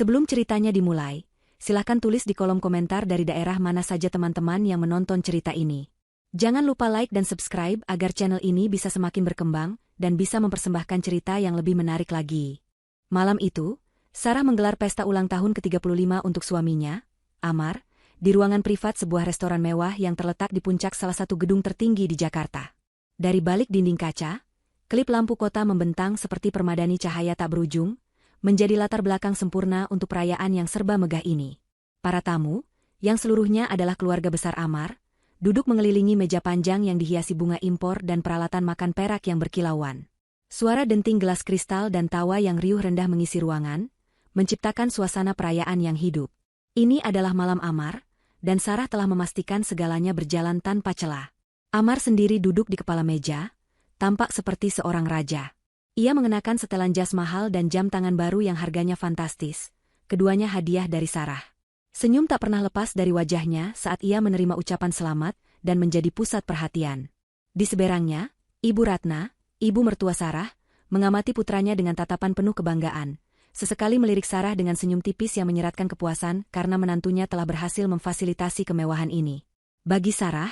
Sebelum ceritanya dimulai, silakan tulis di kolom komentar dari daerah mana saja teman-teman yang menonton cerita ini. Jangan lupa like dan subscribe agar channel ini bisa semakin berkembang dan bisa mempersembahkan cerita yang lebih menarik lagi. Malam itu, Sarah menggelar pesta ulang tahun ke-35 untuk suaminya, Amar, di ruangan privat sebuah restoran mewah yang terletak di puncak salah satu gedung tertinggi di Jakarta. Dari balik dinding kaca, klip lampu kota membentang seperti permadani cahaya tak berujung, menjadi latar belakang sempurna untuk perayaan yang serba megah ini. Para tamu, yang seluruhnya adalah keluarga besar Amar, duduk mengelilingi meja panjang yang dihiasi bunga impor dan peralatan makan perak yang berkilauan. Suara denting gelas kristal dan tawa yang riuh rendah mengisi ruangan, menciptakan suasana perayaan yang hidup. Ini adalah malam Amar, dan Sarah telah memastikan segalanya berjalan tanpa celah. Amar sendiri duduk di kepala meja, tampak seperti seorang raja. Ia mengenakan setelan jas mahal dan jam tangan baru yang harganya fantastis, keduanya hadiah dari Sarah. Senyum tak pernah lepas dari wajahnya saat ia menerima ucapan selamat dan menjadi pusat perhatian. Di seberangnya, Ibu Ratna, ibu mertua Sarah, mengamati putranya dengan tatapan penuh kebanggaan. Sesekali melirik Sarah dengan senyum tipis yang menyeratkan kepuasan karena menantunya telah berhasil memfasilitasi kemewahan ini. Bagi Sarah,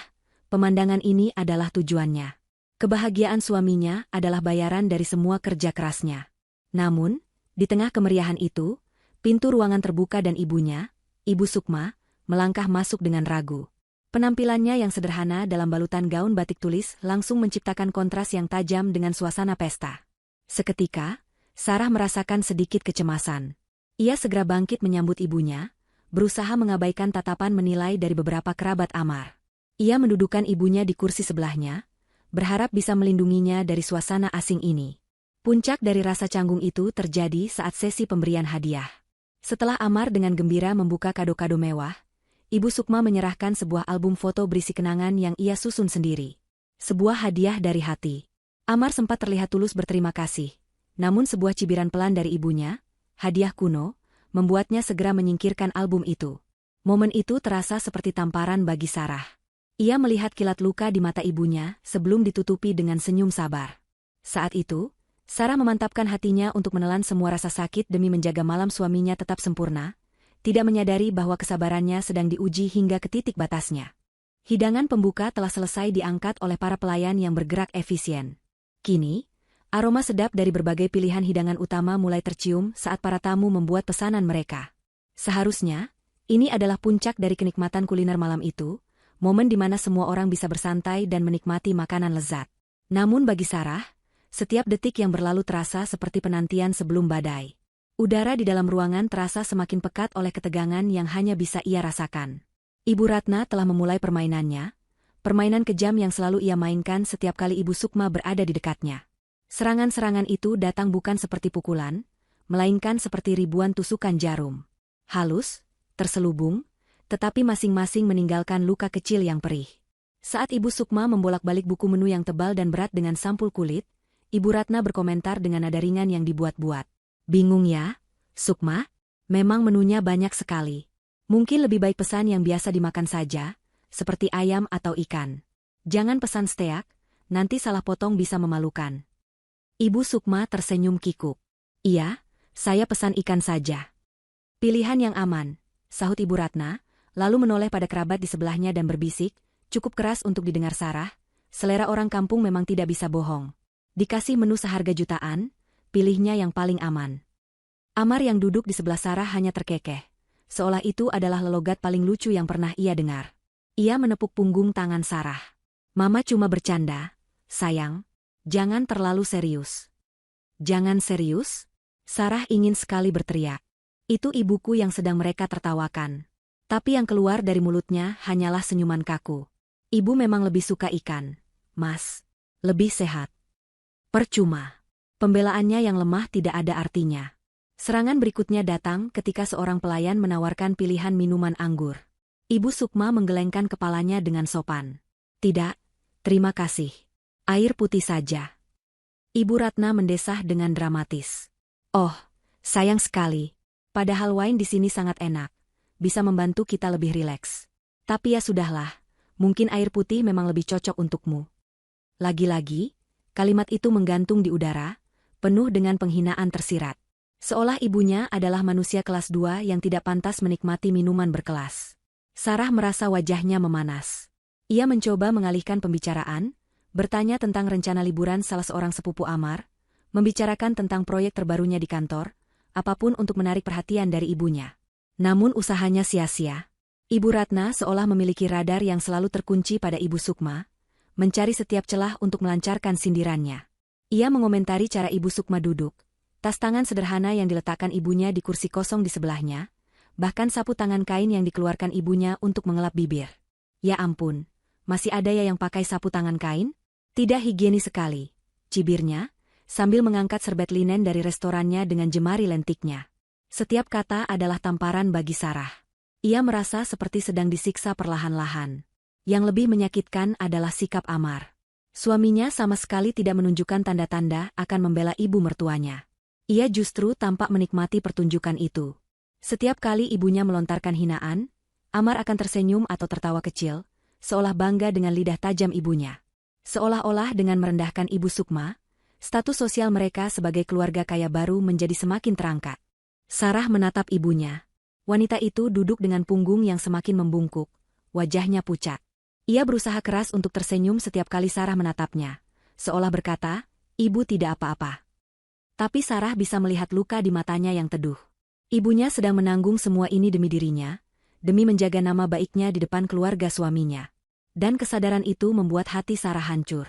pemandangan ini adalah tujuannya. Kebahagiaan suaminya adalah bayaran dari semua kerja kerasnya. Namun, di tengah kemeriahan itu, pintu ruangan terbuka dan ibunya, Ibu Sukma, melangkah masuk dengan ragu. Penampilannya yang sederhana dalam balutan gaun batik tulis langsung menciptakan kontras yang tajam dengan suasana pesta. Seketika, Sarah merasakan sedikit kecemasan. Ia segera bangkit menyambut ibunya, berusaha mengabaikan tatapan menilai dari beberapa kerabat Amar. Ia mendudukan ibunya di kursi sebelahnya, berharap bisa melindunginya dari suasana asing ini. Puncak dari rasa canggung itu terjadi saat sesi pemberian hadiah. Setelah Amar dengan gembira membuka kado-kado mewah, Ibu Sukma menyerahkan sebuah album foto berisi kenangan yang ia susun sendiri. Sebuah hadiah dari hati. Amar sempat terlihat tulus berterima kasih, namun sebuah cibiran pelan dari ibunya, hadiah kuno, membuatnya segera menyingkirkan album itu. Momen itu terasa seperti tamparan bagi Sarah. Ia melihat kilat luka di mata ibunya sebelum ditutupi dengan senyum sabar. Saat itu, Sarah memantapkan hatinya untuk menelan semua rasa sakit demi menjaga malam suaminya tetap sempurna, tidak menyadari bahwa kesabarannya sedang diuji hingga ke titik batasnya. Hidangan pembuka telah selesai diangkat oleh para pelayan yang bergerak efisien. Kini, aroma sedap dari berbagai pilihan hidangan utama mulai tercium saat para tamu membuat pesanan mereka. Seharusnya, ini adalah puncak dari kenikmatan kuliner malam itu, momen di mana semua orang bisa bersantai dan menikmati makanan lezat. Namun bagi Sarah, setiap detik yang berlalu terasa seperti penantian sebelum badai. Udara di dalam ruangan terasa semakin pekat oleh ketegangan yang hanya bisa ia rasakan. Ibu Ratna telah memulai permainannya, permainan kejam yang selalu ia mainkan setiap kali Ibu Sukma berada di dekatnya. Serangan-serangan itu datang bukan seperti pukulan, melainkan seperti ribuan tusukan jarum. Halus, terselubung, tetapi masing-masing meninggalkan luka kecil yang perih. Saat Ibu Sukma membolak-balik buku menu yang tebal dan berat dengan sampul kulit, Ibu Ratna berkomentar dengan nada ringan yang dibuat-buat. Bingung ya, Sukma? Memang menunya banyak sekali. Mungkin lebih baik pesan yang biasa dimakan saja, seperti ayam atau ikan. Jangan pesan steak, nanti salah potong bisa memalukan. Ibu Sukma tersenyum kikuk. Iya, saya pesan ikan saja. Pilihan yang aman, sahut Ibu Ratna, lalu menoleh pada kerabat di sebelahnya dan berbisik, cukup keras untuk didengar Sarah, selera orang kampung memang tidak bisa bohong. Dikasih menu seharga jutaan, pilihnya yang paling aman. Amar yang duduk di sebelah Sarah hanya terkekeh, seolah itu adalah lelogat paling lucu yang pernah ia dengar. Ia menepuk punggung tangan Sarah. Mama cuma bercanda, sayang, jangan terlalu serius. Jangan serius? Sarah ingin sekali berteriak. Itu ibuku yang sedang mereka tertawakan. Tapi yang keluar dari mulutnya hanyalah senyuman kaku. Ibu memang lebih suka ikan, Mas. Lebih sehat. Percuma. Pembelaannya yang lemah tidak ada artinya. Serangan berikutnya datang ketika seorang pelayan menawarkan pilihan minuman anggur. Ibu Sukma menggelengkan kepalanya dengan sopan. Tidak, terima kasih. Air putih saja. Ibu Ratna mendesah dengan dramatis. Oh, sayang sekali. Padahal wine di sini sangat enak. Bisa membantu kita lebih rileks. Tapi ya sudahlah, mungkin air putih memang lebih cocok untukmu. Lagi-lagi, kalimat itu menggantung di udara, penuh dengan penghinaan tersirat. Seolah ibunya adalah manusia kelas 2 yang tidak pantas menikmati minuman berkelas. Sarah merasa wajahnya memanas. Ia mencoba mengalihkan pembicaraan, bertanya tentang rencana liburan salah seorang sepupu Amar, membicarakan tentang proyek terbarunya di kantor, apapun untuk menarik perhatian dari ibunya. Namun usahanya sia-sia. Ibu Ratna seolah memiliki radar yang selalu terkunci pada Ibu Sukma, mencari setiap celah untuk melancarkan sindirannya. Ia mengomentari cara Ibu Sukma duduk, tas tangan sederhana yang diletakkan ibunya di kursi kosong di sebelahnya, bahkan sapu tangan kain yang dikeluarkan ibunya untuk mengelap bibir. Ya ampun, masih ada ya yang pakai sapu tangan kain? Tidak higienis sekali, cibirnya, sambil mengangkat serbet linen dari restorannya dengan jemari lentiknya. Setiap kata adalah tamparan bagi Sarah. Ia merasa seperti sedang disiksa perlahan-lahan. Yang lebih menyakitkan adalah sikap Amar. Suaminya sama sekali tidak menunjukkan tanda-tanda akan membela ibu mertuanya. Ia justru tampak menikmati pertunjukan itu. Setiap kali ibunya melontarkan hinaan, Amar akan tersenyum atau tertawa kecil, seolah bangga dengan lidah tajam ibunya. Seolah-olah dengan merendahkan Ibu Sukma, status sosial mereka sebagai keluarga kaya baru menjadi semakin terangkat. Sarah menatap ibunya. Wanita itu duduk dengan punggung yang semakin membungkuk, wajahnya pucat. Ia berusaha keras untuk tersenyum setiap kali Sarah menatapnya, seolah berkata, "Ibu tidak apa-apa." Tapi Sarah bisa melihat luka di matanya yang teduh. Ibunya sedang menanggung semua ini demi dirinya, demi menjaga nama baiknya di depan keluarga suaminya. Dan kesadaran itu membuat hati Sarah hancur.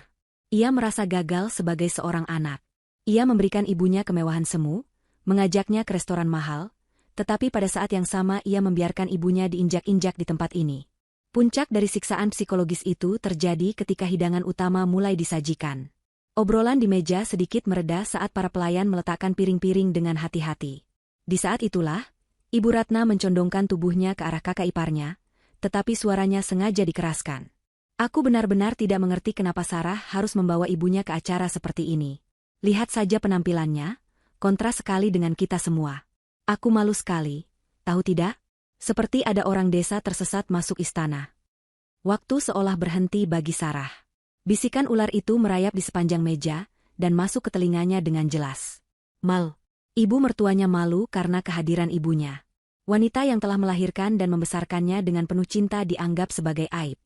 Ia merasa gagal sebagai seorang anak. Ia memberikan ibunya kemewahan semu, mengajaknya ke restoran mahal, tetapi pada saat yang sama ia membiarkan ibunya diinjak-injak di tempat ini. Puncak dari siksaan psikologis itu terjadi ketika hidangan utama mulai disajikan. Obrolan di meja sedikit mereda saat para pelayan meletakkan piring-piring dengan hati-hati. Di saat itulah, Ibu Ratna mencondongkan tubuhnya ke arah kakak iparnya, tetapi suaranya sengaja dikeraskan. "Aku benar-benar tidak mengerti kenapa Sarah harus membawa ibunya ke acara seperti ini. Lihat saja penampilannya, kontras sekali dengan kita semua. Aku malu sekali, tahu tidak? Seperti ada orang desa tersesat masuk istana." Waktu seolah berhenti bagi Sarah. Bisikan ular itu merayap di sepanjang meja, dan masuk ke telinganya dengan jelas. Ibu mertuanya malu karena kehadiran ibunya. Wanita yang telah melahirkan dan membesarkannya dengan penuh cinta dianggap sebagai aib.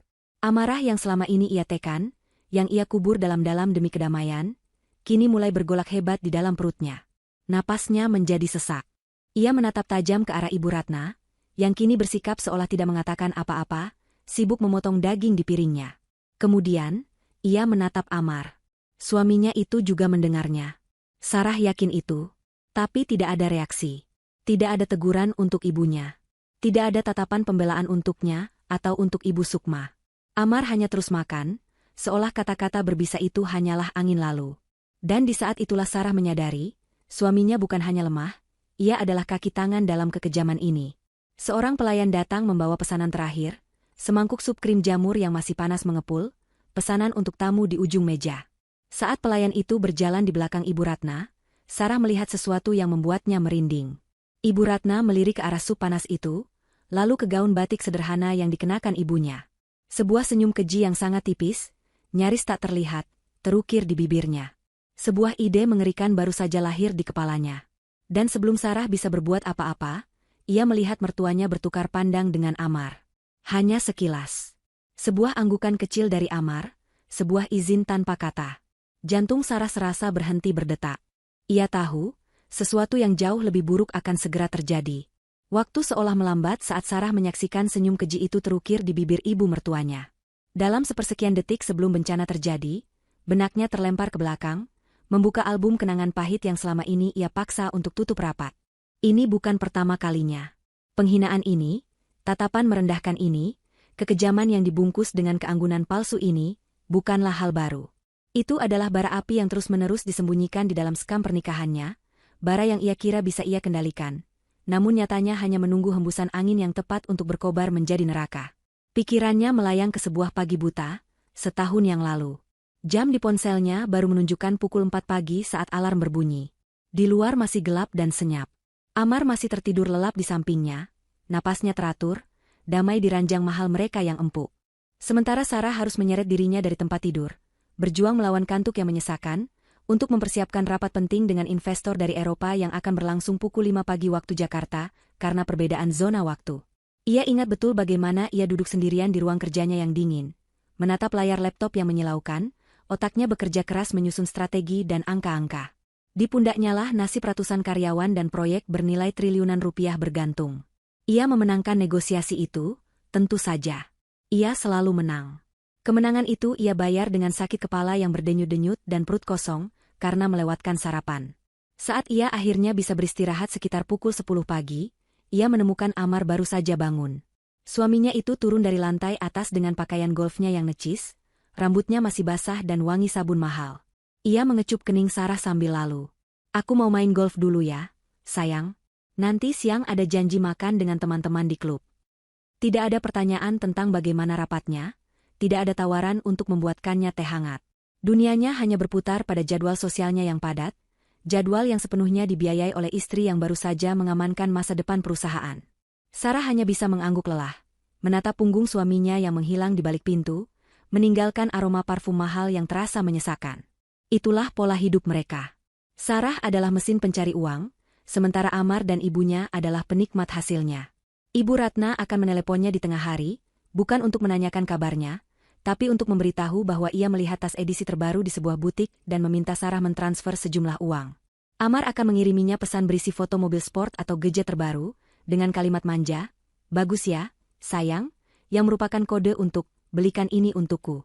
Amarah yang selama ini ia tekan, yang ia kubur dalam-dalam demi kedamaian, kini mulai bergolak hebat di dalam perutnya. Napasnya menjadi sesak. Ia menatap tajam ke arah Ibu Ratna, yang kini bersikap seolah tidak mengatakan apa-apa, sibuk memotong daging di piringnya. Kemudian, ia menatap Amar. Suaminya itu juga mendengarnya. Sarah yakin itu, tapi tidak ada reaksi. Tidak ada teguran untuk ibunya. Tidak ada tatapan pembelaan untuknya, atau untuk Ibu Sukma. Amar hanya terus makan, seolah kata-kata berbisa itu hanyalah angin lalu. Dan di saat itulah Sarah menyadari, suaminya bukan hanya lemah, ia adalah kaki tangan dalam kekejaman ini. Seorang pelayan datang membawa pesanan terakhir, semangkuk sup krim jamur yang masih panas mengepul, pesanan untuk tamu di ujung meja. Saat pelayan itu berjalan di belakang Ibu Ratna, Sarah melihat sesuatu yang membuatnya merinding. Ibu Ratna melirik ke arah sup panas itu, lalu ke gaun batik sederhana yang dikenakan ibunya. Sebuah senyum keji yang sangat tipis, nyaris tak terlihat, terukir di bibirnya. Sebuah ide mengerikan baru saja lahir di kepalanya. Dan sebelum Sarah bisa berbuat apa-apa, ia melihat mertuanya bertukar pandang dengan Amar. Hanya sekilas. Sebuah anggukan kecil dari Amar, sebuah izin tanpa kata. Jantung Sarah serasa berhenti berdetak. Ia tahu, sesuatu yang jauh lebih buruk akan segera terjadi. Waktu seolah melambat saat Sarah menyaksikan senyum keji itu terukir di bibir ibu mertuanya. Dalam sepersekian detik sebelum bencana terjadi, benaknya terlempar ke belakang, membuka album kenangan pahit yang selama ini ia paksa untuk tutup rapat. Ini bukan pertama kalinya. Penghinaan ini, tatapan merendahkan ini, kekejaman yang dibungkus dengan keanggunan palsu ini, bukanlah hal baru. Itu adalah bara api yang terus-menerus disembunyikan di dalam skam pernikahannya, bara yang ia kira bisa ia kendalikan. Namun nyatanya hanya menunggu hembusan angin yang tepat untuk berkobar menjadi neraka. Pikirannya melayang ke sebuah pagi buta, setahun yang lalu. Jam di ponselnya baru menunjukkan pukul 4 pagi saat alarm berbunyi. Di luar masih gelap dan senyap. Amar masih tertidur lelap di sampingnya, napasnya teratur, damai di ranjang mahal mereka yang empuk. Sementara Sarah harus menyeret dirinya dari tempat tidur, berjuang melawan kantuk yang menyesakan, untuk mempersiapkan rapat penting dengan investor dari Eropa yang akan berlangsung pukul 5 pagi waktu Jakarta, karena perbedaan zona waktu. Ia ingat betul bagaimana ia duduk sendirian di ruang kerjanya yang dingin, menatap layar laptop yang menyilaukan, otaknya bekerja keras menyusun strategi dan angka-angka. Di pundaknya lah nasib ratusan karyawan dan proyek bernilai triliunan rupiah bergantung. Ia memenangkan negosiasi itu, tentu saja. Ia selalu menang. Kemenangan itu ia bayar dengan sakit kepala yang berdenyut-denyut dan perut kosong, karena melewatkan sarapan. Saat ia akhirnya bisa beristirahat sekitar pukul 10 pagi, ia menemukan Amar baru saja bangun. Suaminya itu turun dari lantai atas dengan pakaian golfnya yang necis, rambutnya masih basah dan wangi sabun mahal. Ia mengecup kening Sarah sambil lalu. "Aku mau main golf dulu ya, sayang. Nanti siang ada janji makan dengan teman-teman di klub." Tidak ada pertanyaan tentang bagaimana rapatnya, tidak ada tawaran untuk membuatkannya teh hangat. Dunianya hanya berputar pada jadwal sosialnya yang padat, jadwal yang sepenuhnya dibiayai oleh istri yang baru saja mengamankan masa depan perusahaan. Sarah hanya bisa mengangguk lelah, menatap punggung suaminya yang menghilang di balik pintu, meninggalkan aroma parfum mahal yang terasa menyesakan. Itulah pola hidup mereka. Sarah adalah mesin pencari uang, sementara Amar dan ibunya adalah penikmat hasilnya. Ibu Ratna akan meneleponnya di tengah hari, bukan untuk menanyakan kabarnya, tapi untuk memberitahu bahwa ia melihat tas edisi terbaru di sebuah butik dan meminta Sarah mentransfer sejumlah uang. Amar akan mengiriminya pesan berisi foto mobil sport atau gadget terbaru, dengan kalimat manja, "Bagus ya, sayang," yang merupakan kode untuk, "Belikan ini untukku."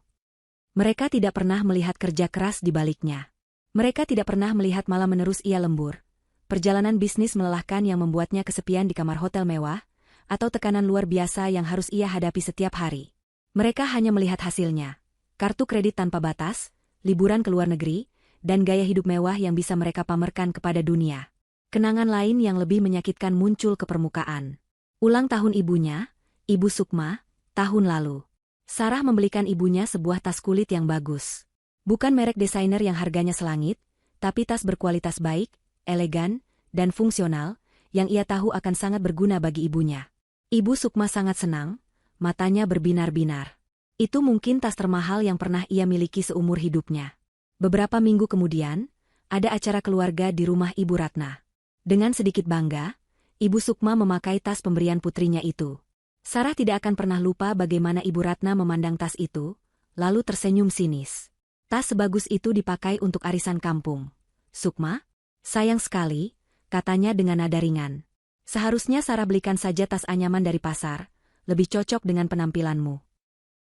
Mereka tidak pernah melihat kerja keras di baliknya. Mereka tidak pernah melihat malam menerus ia lembur, perjalanan bisnis melelahkan yang membuatnya kesepian di kamar hotel mewah, atau tekanan luar biasa yang harus ia hadapi setiap hari. Mereka hanya melihat hasilnya, kartu kredit tanpa batas, liburan ke luar negeri, dan gaya hidup mewah yang bisa mereka pamerkan kepada dunia. Kenangan lain yang lebih menyakitkan muncul ke permukaan. Ulang tahun ibunya, Ibu Sukma, tahun lalu. Sarah membelikan ibunya sebuah tas kulit yang bagus. Bukan merek desainer yang harganya selangit, tapi tas berkualitas baik, elegan, dan fungsional, yang ia tahu akan sangat berguna bagi ibunya. Ibu Sukma sangat senang, matanya berbinar-binar. Itu mungkin tas termahal yang pernah ia miliki seumur hidupnya. Beberapa minggu kemudian, ada acara keluarga di rumah Ibu Ratna. Dengan sedikit bangga, Ibu Sukma memakai tas pemberian putrinya itu. Sarah tidak akan pernah lupa bagaimana Ibu Ratna memandang tas itu, lalu tersenyum sinis. "Tas sebagus itu dipakai untuk arisan kampung, Sukma? Sayang sekali," katanya dengan nada ringan. "Seharusnya Sarah belikan saja tas anyaman dari pasar, lebih cocok dengan penampilanmu."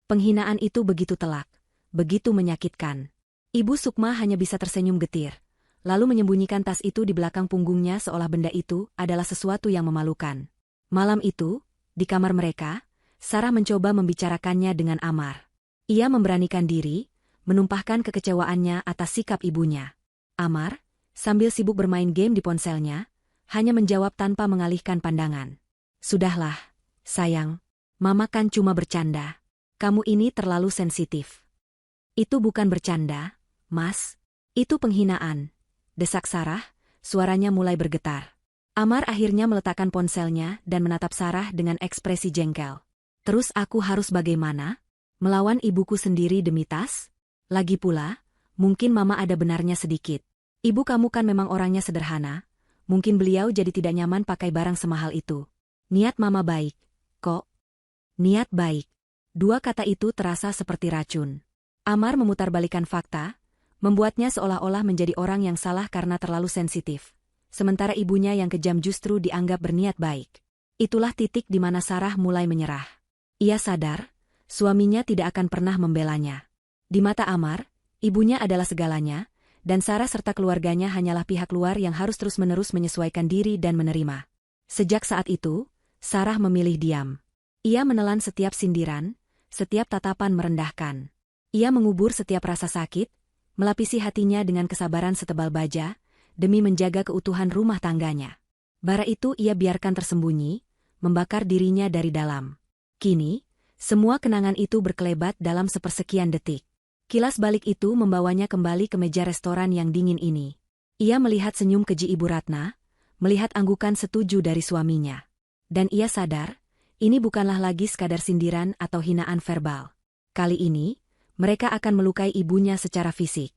Penghinaan itu begitu telak, begitu menyakitkan. Ibu Sukma hanya bisa tersenyum getir, lalu menyembunyikan tas itu di belakang punggungnya seolah benda itu adalah sesuatu yang memalukan. Malam itu, di kamar mereka, Sarah mencoba membicarakannya dengan Amar. Ia memberanikan diri, menumpahkan kekecewaannya atas sikap ibunya. Amar, sambil sibuk bermain game di ponselnya, hanya menjawab tanpa mengalihkan pandangan. "Sudahlah, sayang. Mama kan cuma bercanda. Kamu ini terlalu sensitif." "Itu bukan bercanda, Mas. Itu penghinaan," desak Sarah, suaranya mulai bergetar. Amar akhirnya meletakkan ponselnya dan menatap Sarah dengan ekspresi jengkel. "Terus aku harus bagaimana? Melawan ibuku sendiri demi tas? Lagi pula, mungkin Mama ada benarnya sedikit. Ibu kamu kan memang orangnya sederhana. Mungkin beliau jadi tidak nyaman pakai barang semahal itu. Niat Mama baik, kok." Niat baik. Dua kata itu terasa seperti racun. Amar memutarbalikkan fakta, membuatnya seolah-olah menjadi orang yang salah karena terlalu sensitif. Sementara ibunya yang kejam justru dianggap berniat baik. Itulah titik di mana Sarah mulai menyerah. Ia sadar, suaminya tidak akan pernah membelanya. Di mata Amar, ibunya adalah segalanya, dan Sarah serta keluarganya hanyalah pihak luar yang harus terus-menerus menyesuaikan diri dan menerima. Sejak saat itu, Sarah memilih diam. Ia menelan setiap sindiran, setiap tatapan merendahkan. Ia mengubur setiap rasa sakit, melapisi hatinya dengan kesabaran setebal baja, demi menjaga keutuhan rumah tangganya. Bara itu ia biarkan tersembunyi, membakar dirinya dari dalam. Kini, semua kenangan itu berkelebat dalam sepersekian detik. Kilas balik itu membawanya kembali ke meja restoran yang dingin ini. Ia melihat senyum keji Ibu Ratna, melihat anggukan setuju dari suaminya. Dan ia sadar, ini bukanlah lagi sekadar sindiran atau hinaan verbal. Kali ini, mereka akan melukai ibunya secara fisik.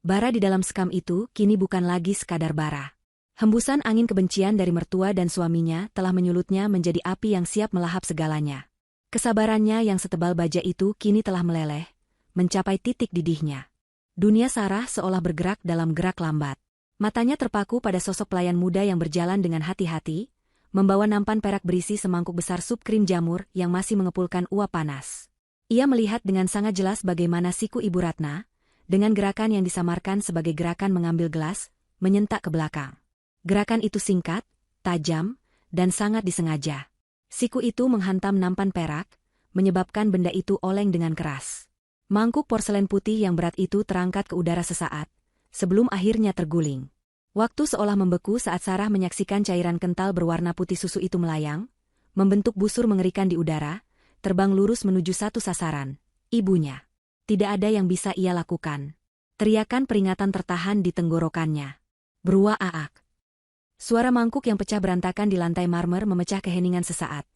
Bara di dalam sekam itu kini bukan lagi sekadar bara. Hembusan angin kebencian dari mertua dan suaminya telah menyulutnya menjadi api yang siap melahap segalanya. Kesabarannya yang setebal baja itu kini telah meleleh, mencapai titik didihnya. Dunia Sarah seolah bergerak dalam gerak lambat. Matanya terpaku pada sosok pelayan muda yang berjalan dengan hati-hati, membawa nampan perak berisi semangkuk besar sup krim jamur yang masih mengepulkan uap panas. Ia melihat dengan sangat jelas bagaimana siku Ibu Ratna, dengan gerakan yang disamarkan sebagai gerakan mengambil gelas, menyentak ke belakang. Gerakan itu singkat, tajam, dan sangat disengaja. Siku itu menghantam nampan perak, menyebabkan benda itu oleng dengan keras. Mangkuk porselen putih yang berat itu terangkat ke udara sesaat, sebelum akhirnya terguling. Waktu seolah membeku saat Sarah menyaksikan cairan kental berwarna putih susu itu melayang, membentuk busur mengerikan di udara, terbang lurus menuju satu sasaran, ibunya. Tidak ada yang bisa ia lakukan. Teriakan peringatan tertahan di tenggorokannya. Berua aak. Suara mangkuk yang pecah berantakan di lantai marmer memecah keheningan sesaat.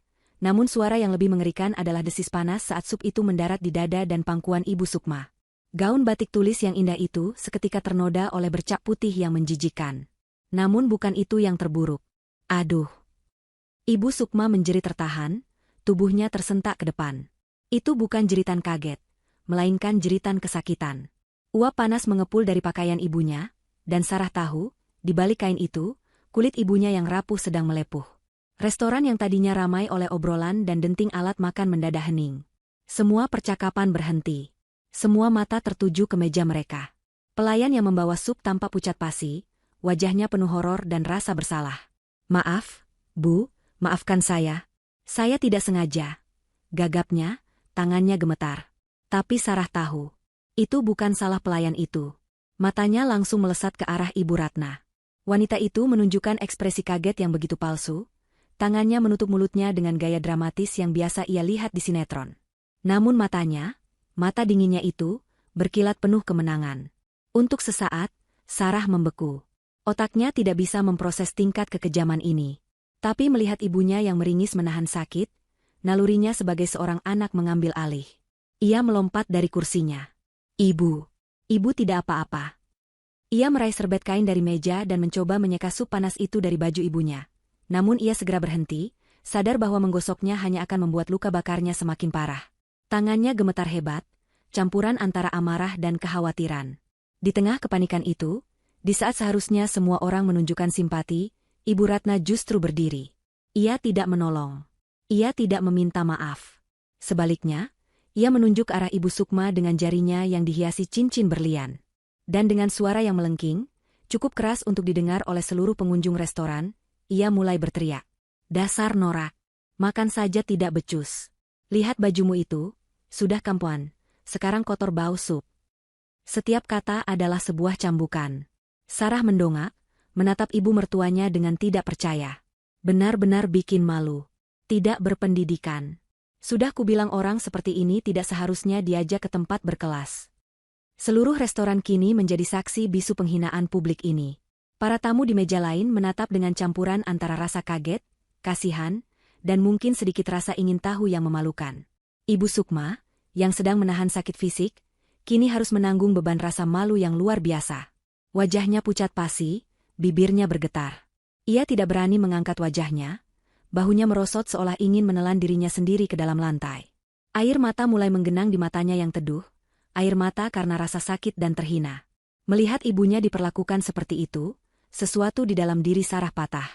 Namun suara yang lebih mengerikan adalah desis panas saat sup itu mendarat di dada dan pangkuan Ibu Sukma. Gaun batik tulis yang indah itu seketika ternoda oleh bercak putih yang menjijikan. Namun bukan itu yang terburuk. Aduh. Ibu Sukma menjerit tertahan, tubuhnya tersentak ke depan. Itu bukan jeritan kaget, melainkan jeritan kesakitan. Uap panas mengepul dari pakaian ibunya, dan Sarah tahu, di balik kain itu, kulit ibunya yang rapuh sedang melepuh. Restoran yang tadinya ramai oleh obrolan dan denting alat makan mendadak hening. Semua percakapan berhenti. Semua mata tertuju ke meja mereka. Pelayan yang membawa sup tampak pucat pasi, wajahnya penuh horor dan rasa bersalah. "Maaf, Bu, maafkan saya. Saya tidak sengaja." Gagapnya, tangannya gemetar. Tapi Sarah tahu, itu bukan salah pelayan itu. Matanya langsung melesat ke arah Ibu Ratna. Wanita itu menunjukkan ekspresi kaget yang begitu palsu, tangannya menutup mulutnya dengan gaya dramatis yang biasa ia lihat di sinetron. Namun matanya, mata dinginnya itu, berkilat penuh kemenangan. Untuk sesaat, Sarah membeku. Otaknya tidak bisa memproses tingkat kekejaman ini. Tapi melihat ibunya yang meringis menahan sakit, nalurinya sebagai seorang anak mengambil alih. Ia melompat dari kursinya. Ibu tidak apa-apa." Ia meraih serbet kain dari meja dan mencoba menyeka sup panas itu dari baju ibunya. Namun ia segera berhenti, sadar bahwa menggosoknya hanya akan membuat luka bakarnya semakin parah. Tangannya gemetar hebat, campuran antara amarah dan kekhawatiran. Di tengah kepanikan itu, di saat seharusnya semua orang menunjukkan simpati, Ibu Ratna justru berdiri. Ia tidak menolong. Ia tidak meminta maaf. Sebaliknya, ia menunjuk arah Ibu Sukma dengan jarinya yang dihiasi cincin berlian. Dan dengan suara yang melengking, cukup keras untuk didengar oleh seluruh pengunjung restoran, ia mulai berteriak. "Dasar norak! Makan saja tidak becus. Lihat bajumu itu, sudah kampuan, sekarang kotor bau sup." Setiap kata adalah sebuah cambukan. Sarah mendongak, menatap ibu mertuanya dengan tidak percaya. Benar-benar bikin malu. Tidak berpendidikan. Sudah kubilang orang seperti ini tidak seharusnya diajak ke tempat berkelas. Seluruh restoran kini menjadi saksi bisu penghinaan publik ini. Para tamu di meja lain menatap dengan campuran antara rasa kaget, kasihan, dan mungkin sedikit rasa ingin tahu yang memalukan. Ibu Sukma, yang sedang menahan sakit fisik, kini harus menanggung beban rasa malu yang luar biasa. Wajahnya pucat pasi, bibirnya bergetar. Ia tidak berani mengangkat wajahnya, bahunya merosot seolah ingin menelan dirinya sendiri ke dalam lantai. Air mata mulai menggenang di matanya yang teduh, air mata karena rasa sakit dan terhina. Melihat ibunya diperlakukan seperti itu, sesuatu di dalam diri Sarah patah.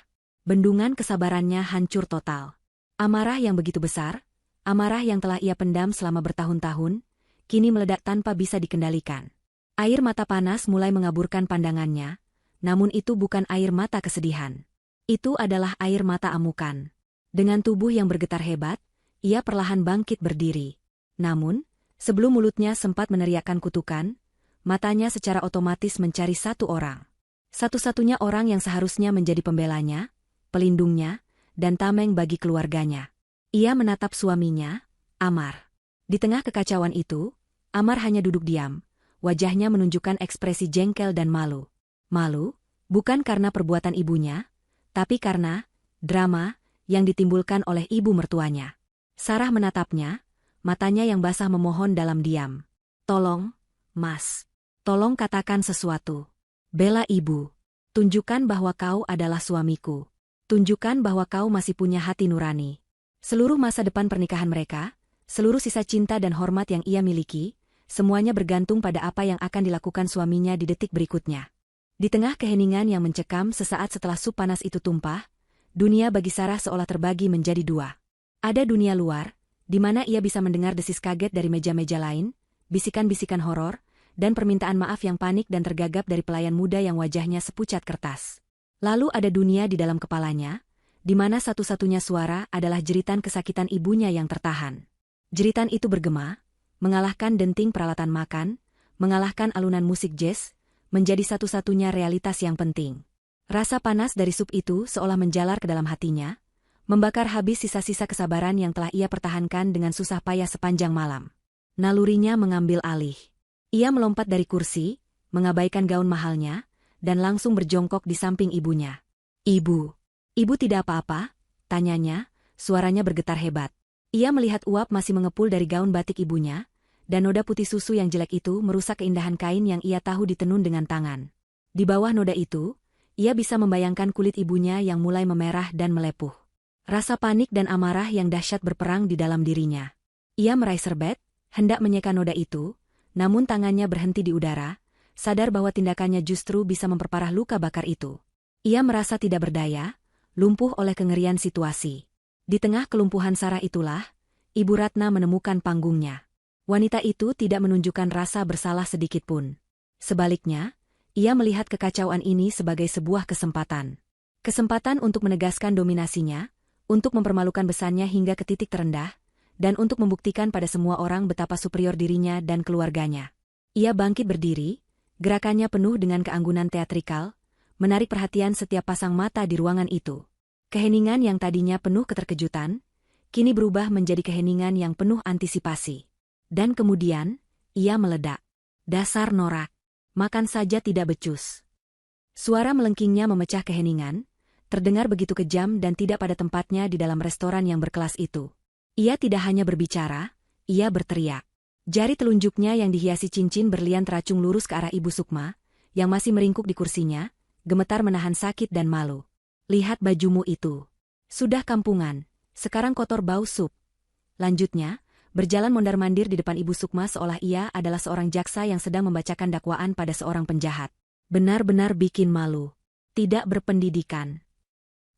Bendungan kesabarannya hancur total. Amarah yang begitu besar, amarah yang telah ia pendam selama bertahun-tahun, kini meledak tanpa bisa dikendalikan. Air mata panas mulai mengaburkan pandangannya, namun itu bukan air mata kesedihan. Itu adalah air mata amukan. Dengan tubuh yang bergetar hebat, ia perlahan bangkit berdiri. Namun, sebelum mulutnya sempat meneriakkan kutukan, matanya secara otomatis mencari satu orang. Satu-satunya orang yang seharusnya menjadi pembelanya, pelindungnya, dan tameng bagi keluarganya. Ia menatap suaminya, Amar. Di tengah kekacauan itu, Amar hanya duduk diam, wajahnya menunjukkan ekspresi jengkel dan malu. Malu, bukan karena perbuatan ibunya, tapi karena drama yang ditimbulkan oleh ibu mertuanya. Sarah menatapnya, matanya yang basah memohon dalam diam. "Tolong, Mas. Tolong katakan sesuatu. Bela ibu. Tunjukkan bahwa kau adalah suamiku. Tunjukkan bahwa kau masih punya hati nurani. Seluruh masa depan pernikahan mereka, seluruh sisa cinta dan hormat yang ia miliki, semuanya bergantung pada apa yang akan dilakukan suaminya di detik berikutnya. Di tengah keheningan yang mencekam sesaat setelah sup panas itu tumpah, dunia bagi Sarah seolah terbagi menjadi dua. Ada dunia luar, di mana ia bisa mendengar desis kaget dari meja-meja lain, bisikan-bisikan horor, dan permintaan maaf yang panik dan tergagap dari pelayan muda yang wajahnya sepucat kertas. Lalu ada dunia di dalam kepalanya, di mana satu-satunya suara adalah jeritan kesakitan ibunya yang tertahan. Jeritan itu bergema, mengalahkan denting peralatan makan, mengalahkan alunan musik jazz, menjadi satu-satunya realitas yang penting. Rasa panas dari sup itu seolah menjalar ke dalam hatinya, membakar habis sisa-sisa kesabaran yang telah ia pertahankan dengan susah payah sepanjang malam. Nalurinya mengambil alih. Ia melompat dari kursi, mengabaikan gaun mahalnya, dan langsung berjongkok di samping ibunya. "Ibu, ibu tidak apa-apa?" tanyanya, suaranya bergetar hebat. Ia melihat uap masih mengepul dari gaun batik ibunya, dan noda putih susu yang jelek itu merusak keindahan kain yang ia tahu ditenun dengan tangan. Di bawah noda itu, ia bisa membayangkan kulit ibunya yang mulai memerah dan melepuh. Rasa panik dan amarah yang dahsyat berperang di dalam dirinya. Ia meraih serbet, hendak menyeka noda itu, namun tangannya berhenti di udara, sadar bahwa tindakannya justru bisa memperparah luka bakar itu. Ia merasa tidak berdaya, lumpuh oleh kengerian situasi. Di tengah kelumpuhan Sarah itulah, Ibu Ratna menemukan panggungnya. Wanita itu tidak menunjukkan rasa bersalah sedikitpun. Sebaliknya, ia melihat kekacauan ini sebagai sebuah kesempatan. Kesempatan untuk menegaskan dominasinya, untuk mempermalukan besannya hingga ke titik terendah, dan untuk membuktikan pada semua orang betapa superior dirinya dan keluarganya. Ia bangkit berdiri, gerakannya penuh dengan keanggunan teatrikal, menarik perhatian setiap pasang mata di ruangan itu. Keheningan yang tadinya penuh keterkejutan, kini berubah menjadi keheningan yang penuh antisipasi. Dan kemudian, ia meledak. "Dasar norak, makan saja tidak becus." Suara melengkingnya memecah keheningan, terdengar begitu kejam dan tidak pada tempatnya di dalam restoran yang berkelas itu. Ia tidak hanya berbicara, ia berteriak. Jari telunjuknya yang dihiasi cincin berlian teracung lurus ke arah Ibu Sukma, yang masih meringkuk di kursinya, gemetar menahan sakit dan malu. "Lihat bajumu itu. Sudah kampungan, sekarang kotor bau sup." Lanjutnya, berjalan mondar-mandir di depan Ibu Sukma seolah ia adalah seorang jaksa yang sedang membacakan dakwaan pada seorang penjahat. Benar-benar bikin malu. Tidak berpendidikan.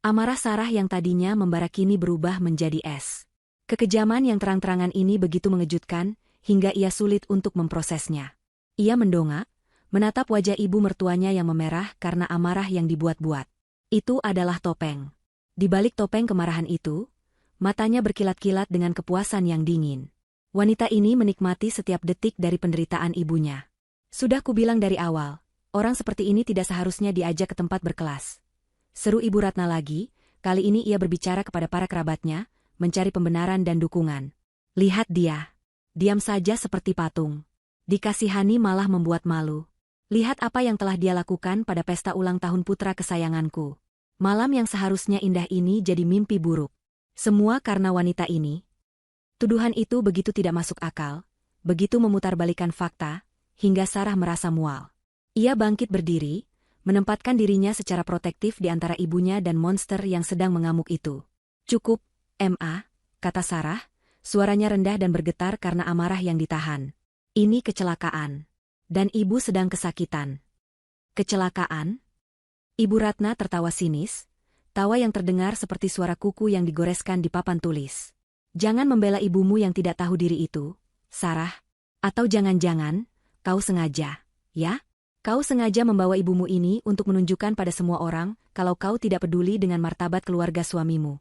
Amarah Sarah yang tadinya membara kini berubah menjadi es. Kekejaman yang terang-terangan ini begitu mengejutkan, hingga ia sulit untuk memprosesnya. Ia mendongak, menatap wajah ibu mertuanya yang memerah karena amarah yang dibuat-buat. Itu adalah topeng. Di balik topeng kemarahan itu, matanya berkilat-kilat dengan kepuasan yang dingin. Wanita ini menikmati setiap detik dari penderitaan ibunya. "Sudah kubilang dari awal, orang seperti ini tidak seharusnya diajak ke tempat berkelas," seru Ibu Ratna lagi, kali ini ia berbicara kepada para kerabatnya, mencari pembenaran dan dukungan. "Lihat dia. Diam saja seperti patung. Dikasihani malah membuat malu. Lihat apa yang telah dia lakukan pada pesta ulang tahun putra kesayanganku. Malam yang seharusnya indah ini jadi mimpi buruk. Semua karena wanita ini." Tuduhan itu begitu tidak masuk akal, begitu memutarbalikan fakta, hingga Sarah merasa mual. Ia bangkit berdiri, menempatkan dirinya secara protektif di antara ibunya dan monster yang sedang mengamuk itu. "Cukup, Ma," kata Sarah, suaranya rendah dan bergetar karena amarah yang ditahan. "Ini kecelakaan. Dan ibu sedang kesakitan." "Kecelakaan?" Ibu Ratna tertawa sinis, tawa yang terdengar seperti suara kuku yang digoreskan di papan tulis. "Jangan membela ibumu yang tidak tahu diri itu, Sarah. Atau jangan-jangan, kau sengaja, ya? Kau sengaja membawa ibumu ini untuk menunjukkan pada semua orang kalau kau tidak peduli dengan martabat keluarga suamimu."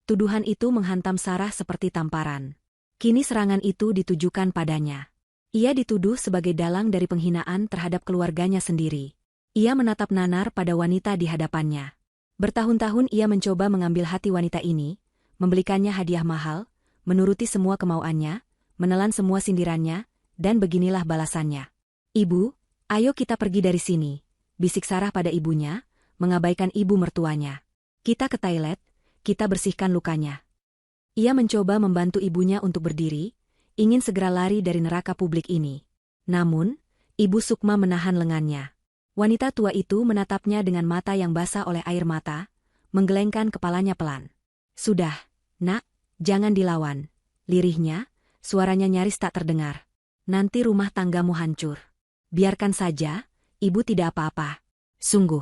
Tuduhan itu menghantam Sarah seperti tamparan. Kini serangan itu ditujukan padanya. Ia dituduh sebagai dalang dari penghinaan terhadap keluarganya sendiri. Ia menatap nanar pada wanita di hadapannya. Bertahun-tahun ia mencoba mengambil hati wanita ini, membelikannya hadiah mahal, menuruti semua kemauannya, menelan semua sindirannya, dan beginilah balasannya. "Ibu, ayo kita pergi dari sini," bisik Sarah pada ibunya, mengabaikan ibu mertuanya. "Kita ke toilet, kita bersihkan lukanya." Ia mencoba membantu ibunya untuk berdiri, ingin segera lari dari neraka publik ini. Namun, Ibu Sukma menahan lengannya. Wanita tua itu menatapnya dengan mata yang basah oleh air mata, menggelengkan kepalanya pelan. Sudah, nak, jangan dilawan. Lirihnya, suaranya nyaris tak terdengar. Nanti rumah tanggamu hancur. Biarkan saja, ibu tidak apa-apa. Sungguh.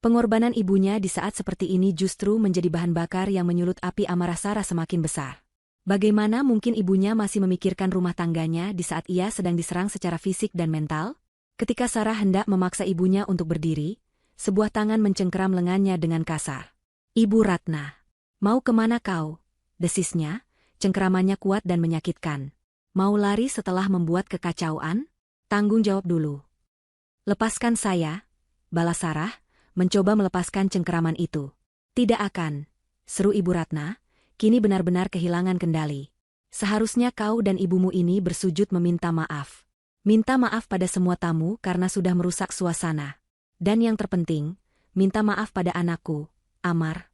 Pengorbanan ibunya di saat seperti ini justru menjadi bahan bakar yang menyulut api amarah Sarah semakin besar. Bagaimana mungkin ibunya masih memikirkan rumah tangganya di saat ia sedang diserang secara fisik dan mental? Ketika Sarah hendak memaksa ibunya untuk berdiri, sebuah tangan mencengkeram lengannya dengan kasar. "Ibu Ratna, mau kemana kau?" desisnya, cengkeramannya kuat dan menyakitkan. "Mau lari setelah membuat kekacauan? Tanggung jawab dulu." "Lepaskan saya," balas Sarah, mencoba melepaskan cengkeraman itu. "Tidak akan," seru Ibu Ratna, kini benar-benar kehilangan kendali. "Seharusnya kau dan ibumu ini bersujud meminta maaf. Minta maaf pada semua tamu karena sudah merusak suasana. Dan yang terpenting, minta maaf pada anakku, Amar."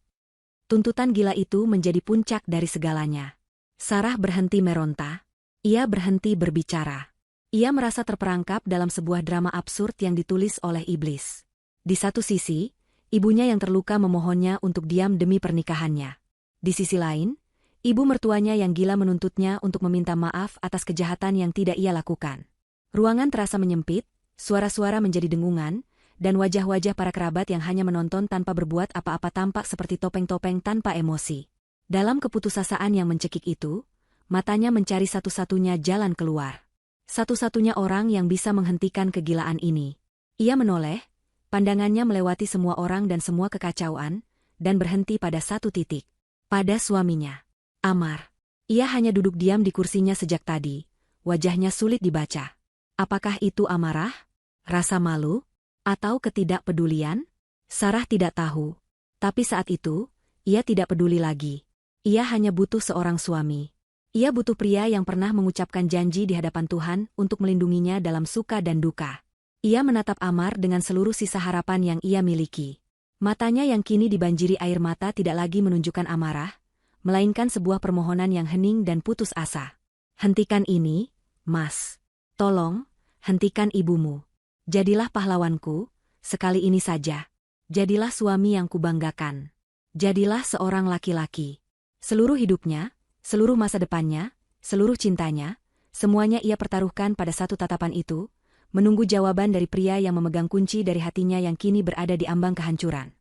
Tuntutan gila itu menjadi puncak dari segalanya. Sarah berhenti meronta. Ia berhenti berbicara. Ia merasa terperangkap dalam sebuah drama absurd yang ditulis oleh iblis. Di satu sisi, ibunya yang terluka memohonnya untuk diam demi pernikahannya. Di sisi lain, ibu mertuanya yang gila menuntutnya untuk meminta maaf atas kejahatan yang tidak ia lakukan. Ruangan terasa menyempit, suara-suara menjadi dengungan, dan wajah-wajah para kerabat yang hanya menonton tanpa berbuat apa-apa tampak seperti topeng-topeng tanpa emosi. Dalam keputusasaan yang mencekik itu, matanya mencari satu-satunya jalan keluar. Satu-satunya orang yang bisa menghentikan kegilaan ini. Ia menoleh, pandangannya melewati semua orang dan semua kekacauan, dan berhenti pada satu titik. Pada suaminya, Amar. Ia hanya duduk diam di kursinya sejak tadi, wajahnya sulit dibaca. Apakah itu amarah? Rasa malu? Atau ketidakpedulian? Sarah tidak tahu. Tapi saat itu, ia tidak peduli lagi. Ia hanya butuh seorang suami. Ia butuh pria yang pernah mengucapkan janji di hadapan Tuhan untuk melindunginya dalam suka dan duka. Ia menatap Amar dengan seluruh sisa harapan yang ia miliki. Matanya yang kini dibanjiri air mata tidak lagi menunjukkan amarah, melainkan sebuah permohonan yang hening dan putus asa. "Hentikan ini, Mas. Tolong, hentikan ibumu. Jadilah pahlawanku, sekali ini saja. Jadilah suami yang kubanggakan. Jadilah seorang laki-laki." Seluruh hidupnya, seluruh masa depannya, seluruh cintanya, semuanya ia pertaruhkan pada satu tatapan itu, menunggu jawaban dari pria yang memegang kunci dari hatinya yang kini berada di ambang kehancuran.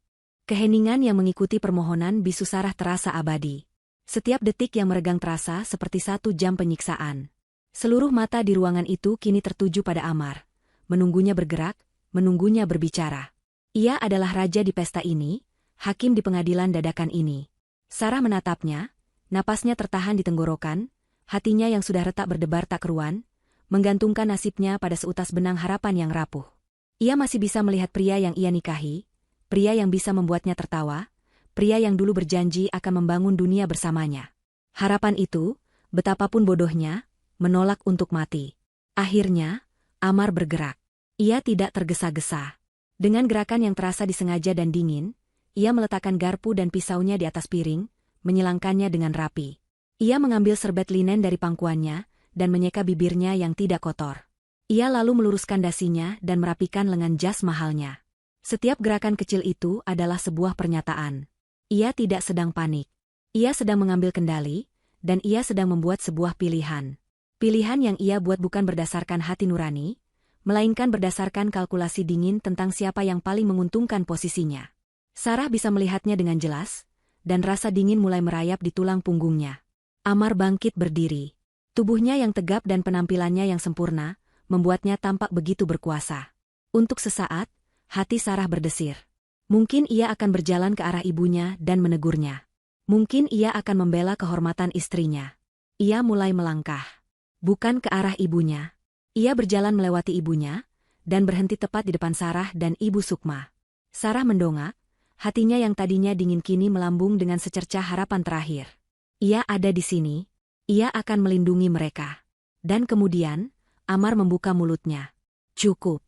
Keheningan yang mengikuti permohonan bisu Sarah terasa abadi. Setiap detik yang meregang terasa seperti 1 jam penyiksaan. Seluruh mata di ruangan itu kini tertuju pada Amar. Menunggunya bergerak, menunggunya berbicara. Ia adalah raja di pesta ini, hakim di pengadilan dadakan ini. Sarah menatapnya, napasnya tertahan di tenggorokan, hatinya yang sudah retak berdebar tak keruan, menggantungkan nasibnya pada seutas benang harapan yang rapuh. Ia masih bisa melihat pria yang ia nikahi, pria yang bisa membuatnya tertawa, pria yang dulu berjanji akan membangun dunia bersamanya. Harapan itu, betapapun bodohnya, menolak untuk mati. Akhirnya, Amar bergerak. Ia tidak tergesa-gesa. Dengan gerakan yang terasa disengaja dan dingin, ia meletakkan garpu dan pisaunya di atas piring, menyilangkannya dengan rapi. Ia mengambil serbet linen dari pangkuannya, dan menyeka bibirnya yang tidak kotor. Ia lalu meluruskan dasinya dan merapikan lengan jas mahalnya. Setiap gerakan kecil itu adalah sebuah pernyataan. Ia tidak sedang panik. Ia sedang mengambil kendali, dan ia sedang membuat sebuah pilihan. Pilihan yang ia buat bukan berdasarkan hati nurani, melainkan berdasarkan kalkulasi dingin tentang siapa yang paling menguntungkan posisinya. Sarah bisa melihatnya dengan jelas, dan rasa dingin mulai merayap di tulang punggungnya. Amar bangkit berdiri. Tubuhnya yang tegap dan penampilannya yang sempurna, membuatnya tampak begitu berkuasa. Untuk sesaat, hati Sarah berdesir. Mungkin ia akan berjalan ke arah ibunya dan menegurnya. Mungkin ia akan membela kehormatan istrinya. Ia mulai melangkah. Bukan ke arah ibunya. Ia berjalan melewati ibunya, dan berhenti tepat di depan Sarah dan Ibu Sukma. Sarah mendongak, hatinya yang tadinya dingin kini melambung dengan secercah harapan terakhir. Ia ada di sini, ia akan melindungi mereka. Dan kemudian, Amar membuka mulutnya. "Cukup."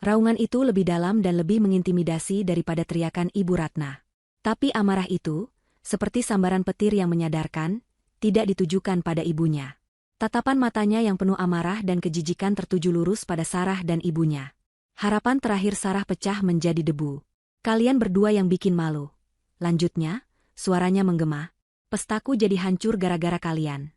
Raungan itu lebih dalam dan lebih mengintimidasi daripada teriakan Ibu Ratna. Tapi amarah itu, seperti sambaran petir yang menyadarkan, tidak ditujukan pada ibunya. Tatapan matanya yang penuh amarah dan kejijikan tertuju lurus pada Sarah dan ibunya. Harapan terakhir Sarah pecah menjadi debu. Kalian berdua yang bikin malu. Lanjutnya, suaranya menggema. Pestaku jadi hancur gara-gara kalian.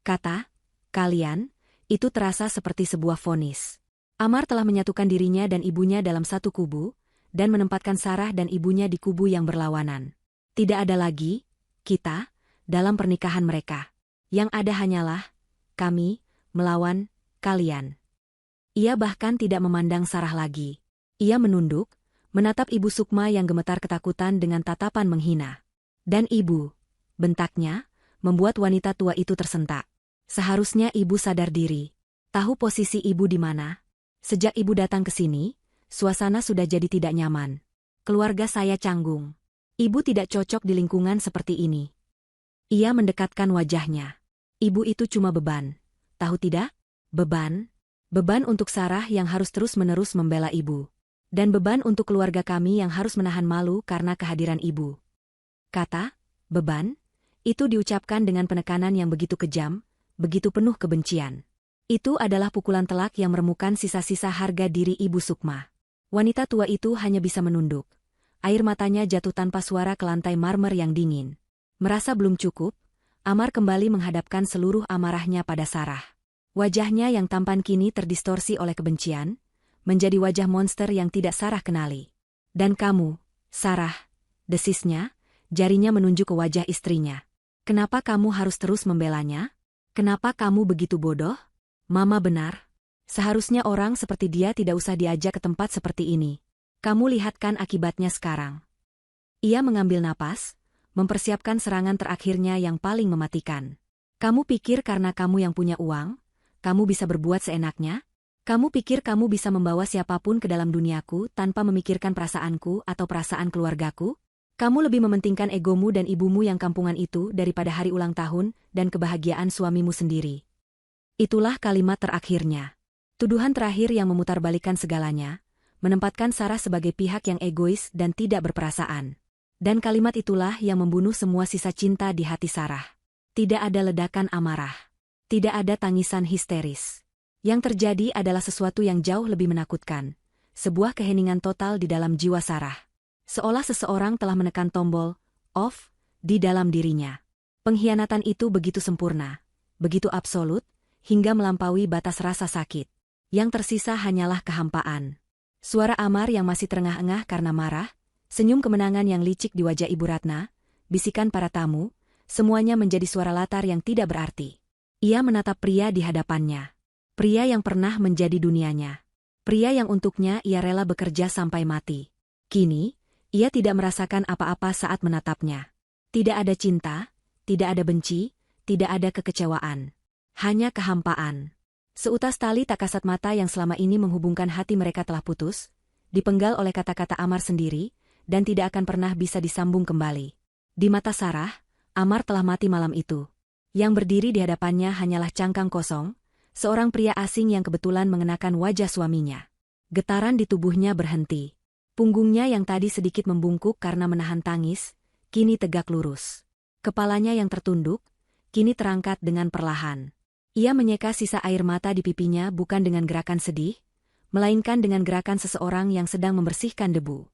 Kata, kalian, itu terasa seperti sebuah vonis. Amar telah menyatukan dirinya dan ibunya dalam satu kubu, dan menempatkan Sarah dan ibunya di kubu yang berlawanan. Tidak ada lagi, kita, dalam pernikahan mereka. Yang ada hanyalah, kami, melawan, kalian. Ia bahkan tidak memandang Sarah lagi. Ia menunduk, menatap Ibu Sukma yang gemetar ketakutan dengan tatapan menghina. Dan ibu, bentaknya, membuat wanita tua itu tersentak. Seharusnya ibu sadar diri. Tahu posisi ibu di mana? Sejak ibu datang ke sini, suasana sudah jadi tidak nyaman. Keluarga saya canggung. Ibu tidak cocok di lingkungan seperti ini. Ia mendekatkan wajahnya. Ibu itu cuma beban. Tahu tidak? Beban. Beban untuk Sarah yang harus terus-menerus membela ibu. Dan beban untuk keluarga kami yang harus menahan malu karena kehadiran ibu. Kata, beban, itu diucapkan dengan penekanan yang begitu kejam, begitu penuh kebencian. Itu adalah pukulan telak yang meremukan sisa-sisa harga diri Ibu Sukma. Wanita tua itu hanya bisa menunduk. Air matanya jatuh tanpa suara ke lantai marmer yang dingin. Merasa belum cukup, Amar kembali menghadapkan seluruh amarahnya pada Sarah. Wajahnya yang tampan kini terdistorsi oleh kebencian, menjadi wajah monster yang tidak Sarah kenali. Dan kamu, Sarah, desisnya, jarinya menunjuk ke wajah istrinya. Kenapa kamu harus terus membelanya? Kenapa kamu begitu bodoh? Mama benar. Seharusnya orang seperti dia tidak usah diajak ke tempat seperti ini. Kamu lihat kan akibatnya sekarang. Ia mengambil napas, mempersiapkan serangan terakhirnya yang paling mematikan. Kamu pikir karena kamu yang punya uang, kamu bisa berbuat seenaknya? Kamu pikir kamu bisa membawa siapapun ke dalam duniaku tanpa memikirkan perasaanku atau perasaan keluargaku? Kamu lebih mementingkan egomu dan ibumu yang kampungan itu daripada hari ulang tahun dan kebahagiaan suamimu sendiri. Itulah kalimat terakhirnya. Tuduhan terakhir yang memutarbalikkan segalanya, menempatkan Sarah sebagai pihak yang egois dan tidak berperasaan. Dan kalimat itulah yang membunuh semua sisa cinta di hati Sarah. Tidak ada ledakan amarah. Tidak ada tangisan histeris. Yang terjadi adalah sesuatu yang jauh lebih menakutkan. Sebuah keheningan total di dalam jiwa Sarah. Seolah seseorang telah menekan tombol off di dalam dirinya. Pengkhianatan itu begitu sempurna, begitu absolut, hingga melampaui batas rasa sakit. Yang tersisa hanyalah kehampaan. Suara Amar yang masih terengah-engah karena marah, senyum kemenangan yang licik di wajah Ibu Ratna, bisikan para tamu, semuanya menjadi suara latar yang tidak berarti. Ia menatap pria di hadapannya. Pria yang pernah menjadi dunianya. Pria yang untuknya ia rela bekerja sampai mati. Kini, ia tidak merasakan apa-apa saat menatapnya. Tidak ada cinta, tidak ada benci, tidak ada kekecewaan. Hanya kehampaan. Seutas tali tak kasat mata yang selama ini menghubungkan hati mereka telah putus, dipenggal oleh kata-kata Amar sendiri, dan tidak akan pernah bisa disambung kembali. Di mata Sarah, Amar telah mati malam itu. Yang berdiri di hadapannya hanyalah cangkang kosong, seorang pria asing yang kebetulan mengenakan wajah suaminya. Getaran di tubuhnya berhenti. Punggungnya yang tadi sedikit membungkuk karena menahan tangis, kini tegak lurus. Kepalanya yang tertunduk, kini terangkat dengan perlahan. Ia menyeka sisa air mata di pipinya bukan dengan gerakan sedih, melainkan dengan gerakan seseorang yang sedang membersihkan debu.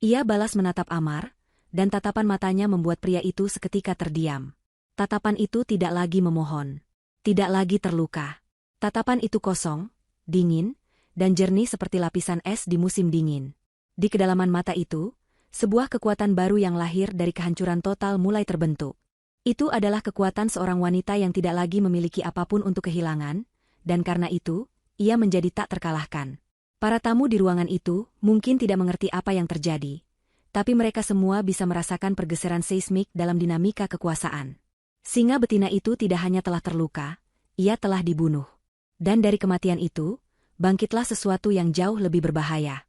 Ia balas menatap Amar, dan tatapan matanya membuat pria itu seketika terdiam. Tatapan itu tidak lagi memohon. Tidak lagi terluka. Tatapan itu kosong, dingin, dan jernih seperti lapisan es di musim dingin. Di kedalaman mata itu, sebuah kekuatan baru yang lahir dari kehancuran total mulai terbentuk. Itu adalah kekuatan seorang wanita yang tidak lagi memiliki apapun untuk kehilangan, dan karena itu, ia menjadi tak terkalahkan. Para tamu di ruangan itu mungkin tidak mengerti apa yang terjadi, tapi mereka semua bisa merasakan pergeseran seismik dalam dinamika kekuasaan. Singa betina itu tidak hanya telah terluka, ia telah dibunuh. Dan dari kematian itu, bangkitlah sesuatu yang jauh lebih berbahaya.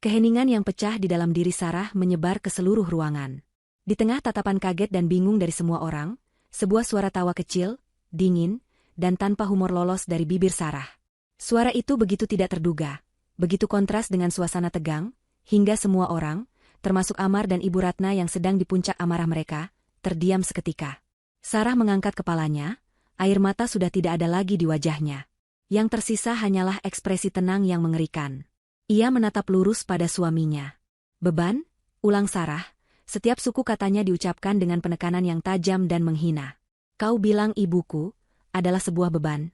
Keheningan yang pecah di dalam diri Sarah menyebar ke seluruh ruangan. Di tengah tatapan kaget dan bingung dari semua orang, sebuah suara tawa kecil, dingin, dan tanpa humor lolos dari bibir Sarah. Suara itu begitu tidak terduga, begitu kontras dengan suasana tegang, hingga semua orang, termasuk Amar dan Ibu Ratna yang sedang di puncak amarah mereka, terdiam seketika. Sarah mengangkat kepalanya, Air mata sudah tidak ada lagi di wajahnya. Yang tersisa hanyalah ekspresi tenang yang mengerikan. Ia menatap lurus pada suaminya. Beban? Ulang Sarah. Setiap suku katanya diucapkan dengan penekanan yang tajam dan menghina. Kau bilang ibuku adalah sebuah beban.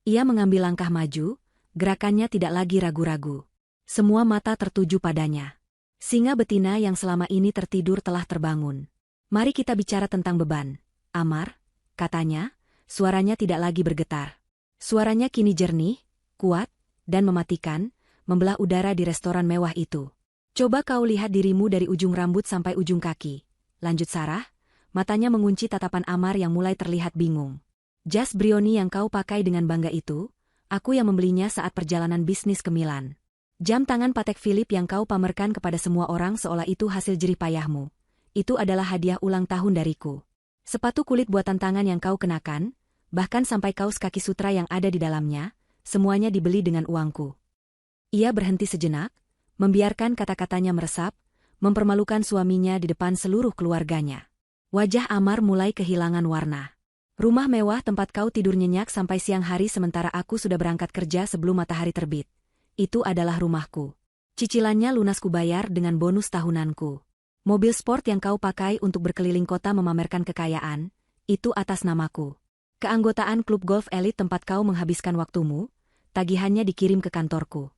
Ia mengambil langkah maju, gerakannya tidak lagi ragu-ragu. Semua mata tertuju padanya. Singa betina yang selama ini tertidur telah terbangun. Mari kita bicara tentang beban. Amar, katanya, suaranya tidak lagi bergetar. Suaranya kini jernih, kuat, dan mematikan, membelah udara di restoran mewah itu. Coba kau lihat dirimu dari ujung rambut sampai ujung kaki. Lanjut Sarah, matanya mengunci tatapan Amar yang mulai terlihat bingung. Jas Brioni yang kau pakai dengan bangga itu, aku yang membelinya saat perjalanan bisnis ke Milan. Jam tangan Patek Philippe yang kau pamerkan kepada semua orang seolah itu hasil jerih payahmu. Itu adalah hadiah ulang tahun dariku. Sepatu kulit buatan tangan yang kau kenakan, bahkan sampai kaos kaki sutra yang ada di dalamnya, semuanya dibeli dengan uangku. Ia berhenti sejenak, membiarkan kata-katanya meresap, mempermalukan suaminya di depan seluruh keluarganya. Wajah Amar mulai kehilangan warna. Rumah mewah tempat kau tidur nyenyak sampai siang hari sementara aku sudah berangkat kerja sebelum matahari terbit. Itu adalah rumahku. Cicilannya lunas kubayar dengan bonus tahunanku. Mobil sport yang kau pakai untuk berkeliling kota memamerkan kekayaan, itu atas namaku. Keanggotaan klub golf elit tempat kau menghabiskan waktumu, tagihannya dikirim ke kantorku.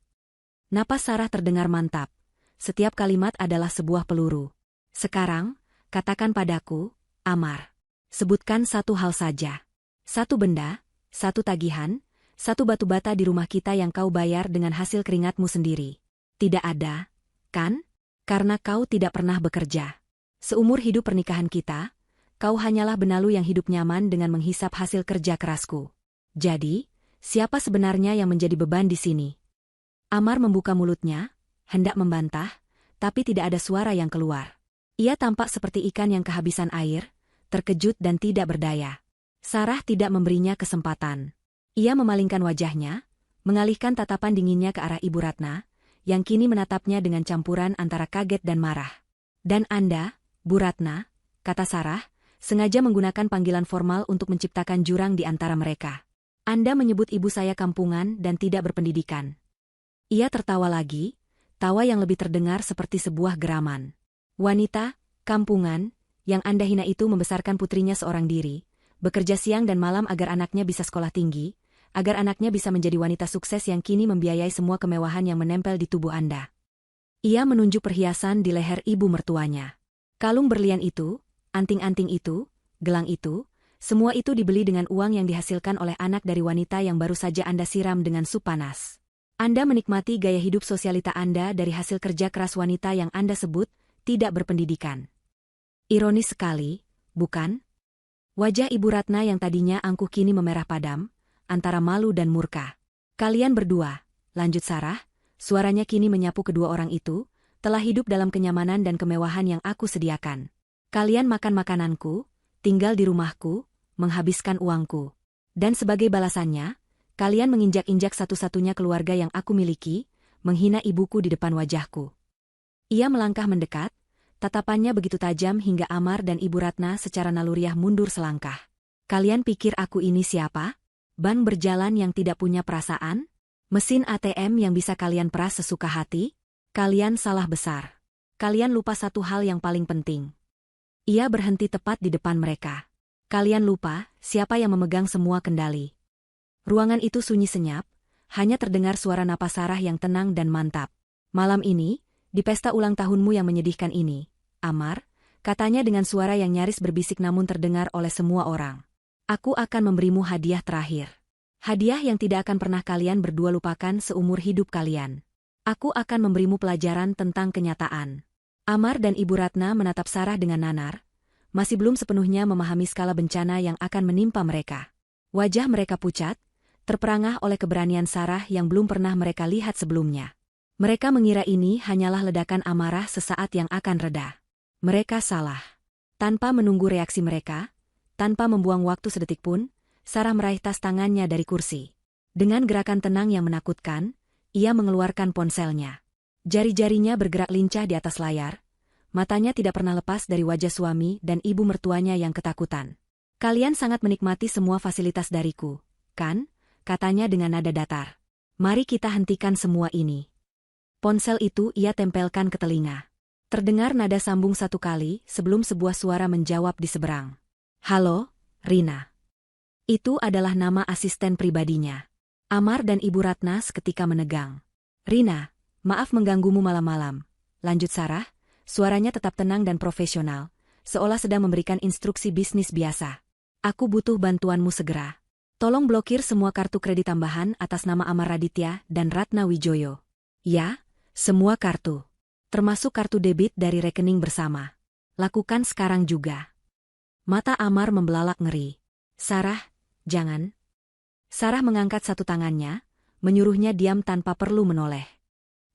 Napas Sarah terdengar mantap. Setiap kalimat adalah sebuah peluru. Sekarang, katakan padaku, Amar. Sebutkan satu hal saja. Satu benda, satu tagihan, satu batu bata di rumah kita yang kau bayar dengan hasil keringatmu sendiri. Tidak ada, kan? Karena kau tidak pernah bekerja. Seumur hidup pernikahan kita, kau hanyalah benalu yang hidup nyaman dengan menghisap hasil kerja kerasku. Jadi, siapa sebenarnya yang menjadi beban di sini? Amar membuka mulutnya, hendak membantah, tapi tidak ada suara yang keluar. Ia tampak seperti ikan yang kehabisan air, terkejut dan tidak berdaya. Sarah tidak memberinya kesempatan. Ia memalingkan wajahnya, mengalihkan tatapan dinginnya ke arah Ibu Ratna, yang kini menatapnya dengan campuran antara kaget dan marah. Dan Anda, Bu Ratna, kata Sarah, sengaja menggunakan panggilan formal untuk menciptakan jurang di antara mereka. Anda menyebut ibu saya kampungan dan tidak berpendidikan. Ia tertawa lagi, tawa yang lebih terdengar seperti sebuah geraman. Wanita, kampungan, yang Anda hina itu membesarkan putrinya seorang diri, bekerja siang dan malam agar anaknya bisa sekolah tinggi, agar anaknya bisa menjadi wanita sukses yang kini membiayai semua kemewahan yang menempel di tubuh Anda. Ia menunjuk perhiasan di leher ibu mertuanya. Kalung berlian itu, anting-anting itu, gelang itu, semua itu dibeli dengan uang yang dihasilkan oleh anak dari wanita yang baru saja Anda siram dengan sup panas. Anda menikmati gaya hidup sosialita Anda dari hasil kerja keras wanita yang Anda sebut tidak berpendidikan. Ironis sekali, bukan? Wajah Ibu Ratna yang tadinya angkuh kini memerah padam, antara malu dan murka. Kalian berdua, lanjut Sarah, suaranya kini menyapu kedua orang itu, telah hidup dalam kenyamanan dan kemewahan yang aku sediakan. Kalian makan makananku, tinggal di rumahku, menghabiskan uangku. Dan sebagai balasannya, kalian menginjak-injak satu-satunya keluarga yang aku miliki, menghina ibuku di depan wajahku. Ia melangkah mendekat, tatapannya begitu tajam hingga Amar dan Ibu Ratna secara naluriah mundur selangkah. Kalian pikir aku ini siapa? Bank berjalan yang tidak punya perasaan? Mesin ATM yang bisa kalian peras sesuka hati? Kalian salah besar. Kalian lupa satu hal yang paling penting. Ia berhenti tepat di depan mereka. Kalian lupa siapa yang memegang semua kendali. Ruangan itu sunyi senyap, hanya terdengar suara napas Sarah yang tenang dan mantap. Malam ini, di pesta ulang tahunmu yang menyedihkan ini, Amar, katanya dengan suara yang nyaris berbisik namun terdengar oleh semua orang. Aku akan memberimu hadiah terakhir. Hadiah yang tidak akan pernah kalian berdua lupakan seumur hidup kalian. Aku akan memberimu pelajaran tentang kenyataan. Amar dan Ibu Ratna menatap Sarah dengan nanar, masih belum sepenuhnya memahami skala bencana yang akan menimpa mereka. Wajah mereka pucat, terperangah oleh keberanian Sarah yang belum pernah mereka lihat sebelumnya. Mereka mengira ini hanyalah ledakan amarah sesaat yang akan reda. Mereka salah. Tanpa menunggu reaksi mereka, tanpa membuang waktu sedetik pun, Sarah meraih tas tangannya dari kursi. Dengan gerakan tenang yang menakutkan, ia mengeluarkan ponselnya. Jari-jarinya bergerak lincah di atas layar, matanya tidak pernah lepas dari wajah suami dan ibu mertuanya yang ketakutan. Kalian sangat menikmati semua fasilitas dariku, kan? Katanya dengan nada datar. Mari kita hentikan semua ini. Ponsel itu ia tempelkan ke telinga. Terdengar nada sambung satu kali sebelum sebuah suara menjawab di seberang. Halo, Rina. Itu adalah nama asisten pribadinya. Amar dan Ibu Ratna seketika menegang. Rina, maaf mengganggumu malam-malam. Lanjut Sarah, suaranya tetap tenang dan profesional, seolah sedang memberikan instruksi bisnis biasa. Aku butuh bantuanmu segera. Tolong blokir semua kartu kredit tambahan atas nama Amar Raditya dan Ratna Wijoyo. Ya, semua kartu. Termasuk kartu debit dari rekening bersama. Lakukan sekarang juga. Mata Amar membelalak ngeri. Sarah, jangan. Sarah mengangkat satu tangannya, menyuruhnya diam tanpa perlu menoleh.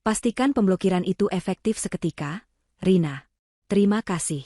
Pastikan pemblokiran itu efektif seketika, Rina. Terima kasih.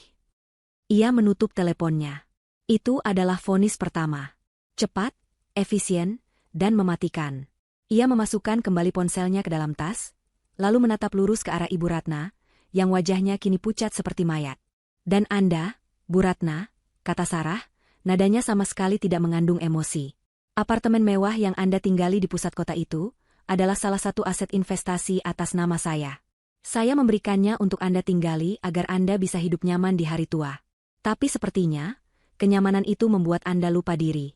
Ia menutup teleponnya. Itu adalah vonis pertama. Cepat, efisien, dan mematikan. Ia memasukkan kembali ponselnya ke dalam tas, lalu menatap lurus ke arah Ibu Ratna, yang wajahnya kini pucat seperti mayat. Dan Anda, Bu Ratna, kata Sarah, nadanya sama sekali tidak mengandung emosi. Apartemen mewah yang Anda tinggali di pusat kota itu adalah salah satu aset investasi atas nama saya. Saya memberikannya untuk Anda tinggali agar Anda bisa hidup nyaman di hari tua. Tapi sepertinya, kenyamanan itu membuat Anda lupa diri.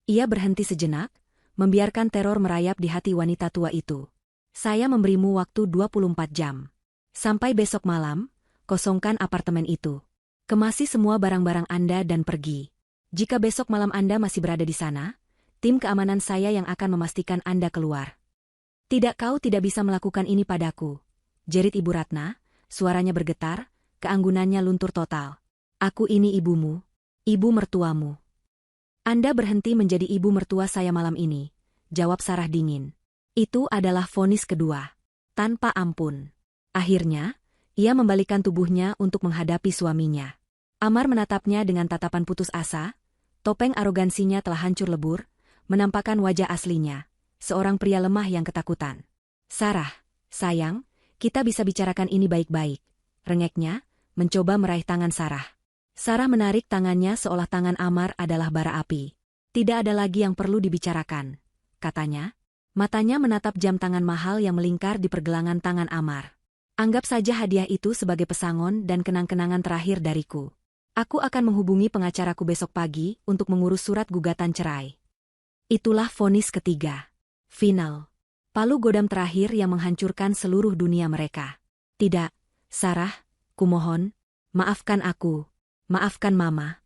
Ia berhenti sejenak, membiarkan teror merayap di hati wanita tua itu. Saya memberimu waktu 24 jam. Sampai besok malam, kosongkan apartemen itu. Kemasi semua barang-barang Anda dan pergi. Jika besok malam Anda masih berada di sana, tim keamanan saya yang akan memastikan Anda keluar. Tidak, kau tidak bisa melakukan ini padaku, jerit Ibu Ratna, suaranya bergetar, keanggunannya luntur total. Aku ini ibumu, ibu mertuamu. Anda berhenti menjadi ibu mertua saya malam ini, jawab Sarah dingin. Itu adalah vonis kedua. Tanpa ampun. Akhirnya, ia membalikkan tubuhnya untuk menghadapi suaminya. Amar menatapnya dengan tatapan putus asa, topeng arogansinya telah hancur lebur, menampakkan wajah aslinya, seorang pria lemah yang ketakutan. Sarah, sayang, kita bisa bicarakan ini baik-baik, rengeknya, mencoba meraih tangan Sarah. Sarah menarik tangannya seolah tangan Amar adalah bara api. Tidak ada lagi yang perlu dibicarakan, katanya. Matanya menatap jam tangan mahal yang melingkar di pergelangan tangan Amar. Anggap saja hadiah itu sebagai pesangon dan kenang-kenangan terakhir dariku. Aku akan menghubungi pengacaraku besok pagi untuk mengurus surat gugatan cerai. Itulah vonis ketiga. Final. Palu godam terakhir yang menghancurkan seluruh dunia mereka. Tidak, Sarah, kumohon, maafkan aku, maafkan Mama.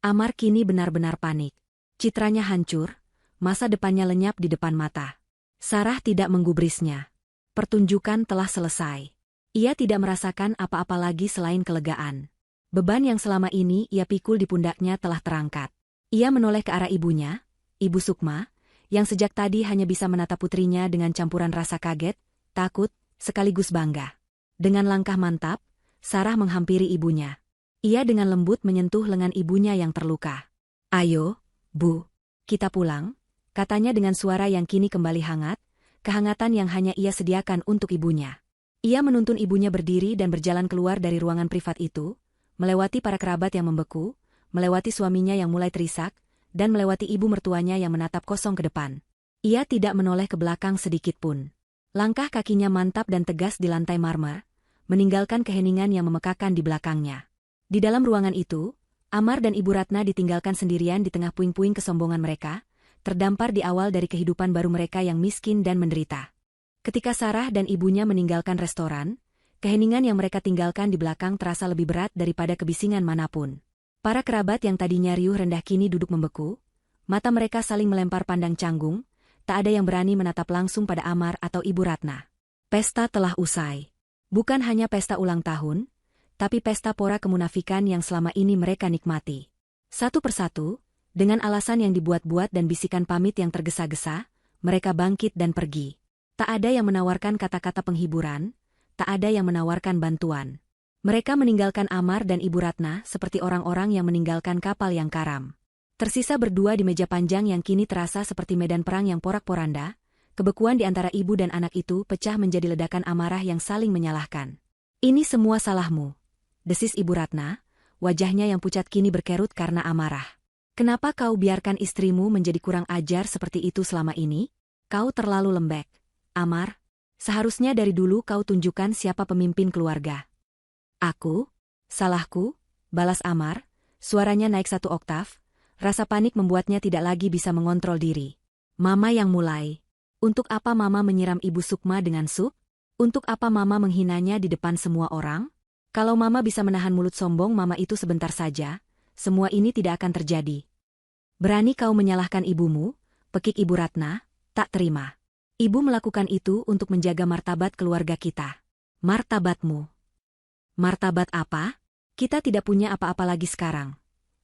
Amar kini benar-benar panik. Citranya hancur, masa depannya lenyap di depan mata. Sarah tidak menggubrisnya. Pertunjukan telah selesai. Ia tidak merasakan apa-apa lagi selain kelegaan. Beban yang selama ini ia pikul di pundaknya telah terangkat. Ia menoleh ke arah ibunya, Ibu Sukma, yang sejak tadi hanya bisa menatap putrinya dengan campuran rasa kaget, takut, sekaligus bangga. Dengan langkah mantap, Sarah menghampiri ibunya. Ia dengan lembut menyentuh lengan ibunya yang terluka. Ayo, Bu, kita pulang, katanya dengan suara yang kini kembali hangat, kehangatan yang hanya ia sediakan untuk ibunya. Ia menuntun ibunya berdiri dan berjalan keluar dari ruangan privat itu, melewati para kerabat yang membeku, melewati suaminya yang mulai terisak, dan melewati ibu mertuanya yang menatap kosong ke depan. Ia tidak menoleh ke belakang sedikitpun. Langkah kakinya mantap dan tegas di lantai marmer, meninggalkan keheningan yang memekakan di belakangnya. Di dalam ruangan itu, Amar dan Ibu Ratna ditinggalkan sendirian di tengah puing-puing kesombongan mereka, terdampar di awal dari kehidupan baru mereka yang miskin dan menderita. Ketika Sarah dan ibunya meninggalkan restoran, keheningan yang mereka tinggalkan di belakang terasa lebih berat daripada kebisingan manapun. Para kerabat yang tadinya riuh rendah kini duduk membeku, mata mereka saling melempar pandang canggung, tak ada yang berani menatap langsung pada Amar atau Ibu Ratna. Pesta telah usai. Bukan hanya pesta ulang tahun, tapi pesta pora kemunafikan yang selama ini mereka nikmati. Satu persatu, dengan alasan yang dibuat-buat dan bisikan pamit yang tergesa-gesa, mereka bangkit dan pergi. Tak ada yang menawarkan kata-kata penghiburan, tak ada yang menawarkan bantuan. Mereka meninggalkan Amar dan Ibu Ratna seperti orang-orang yang meninggalkan kapal yang karam. Tersisa berdua di meja panjang yang kini terasa seperti medan perang yang porak-poranda, kebekuan di antara ibu dan anak itu pecah menjadi ledakan amarah yang saling menyalahkan. Ini semua salahmu, desis Ibu Ratna, wajahnya yang pucat kini berkerut karena amarah. Kenapa kau biarkan istrimu menjadi kurang ajar seperti itu selama ini? Kau terlalu lembek, Amar. Seharusnya dari dulu kau tunjukkan siapa pemimpin keluarga. Aku? Salahku? Balas Amar, suaranya naik 1 oktav. Rasa panik membuatnya tidak lagi bisa mengontrol diri. Mama yang mulai. Untuk apa Mama menyiram Ibu Sukma dengan sup? Untuk apa Mama menghinanya di depan semua orang? Kalau Mama bisa menahan mulut sombong Mama itu sebentar saja, semua ini tidak akan terjadi. Berani kau menyalahkan ibumu? Pekik Ibu Ratna, tak terima. Ibu melakukan itu untuk menjaga martabat keluarga kita. Martabatmu? Martabat apa? Kita tidak punya apa-apa lagi sekarang.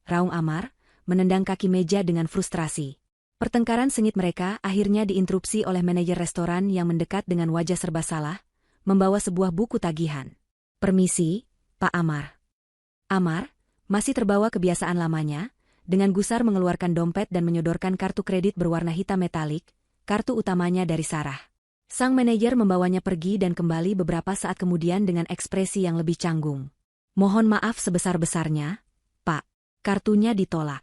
Raung Amar, menendang kaki meja dengan frustrasi. Pertengkaran sengit mereka akhirnya diinterupsi oleh manajer restoran yang mendekat dengan wajah serba salah, membawa sebuah buku tagihan. Permisi, Pak Amar. Amar, masih terbawa kebiasaan lamanya, dengan gusar mengeluarkan dompet dan menyodorkan kartu kredit berwarna hitam metalik, kartu utamanya dari Sarah. Sang manajer membawanya pergi dan kembali beberapa saat kemudian dengan ekspresi yang lebih canggung. Mohon maaf sebesar-besarnya, Pak. Kartunya ditolak.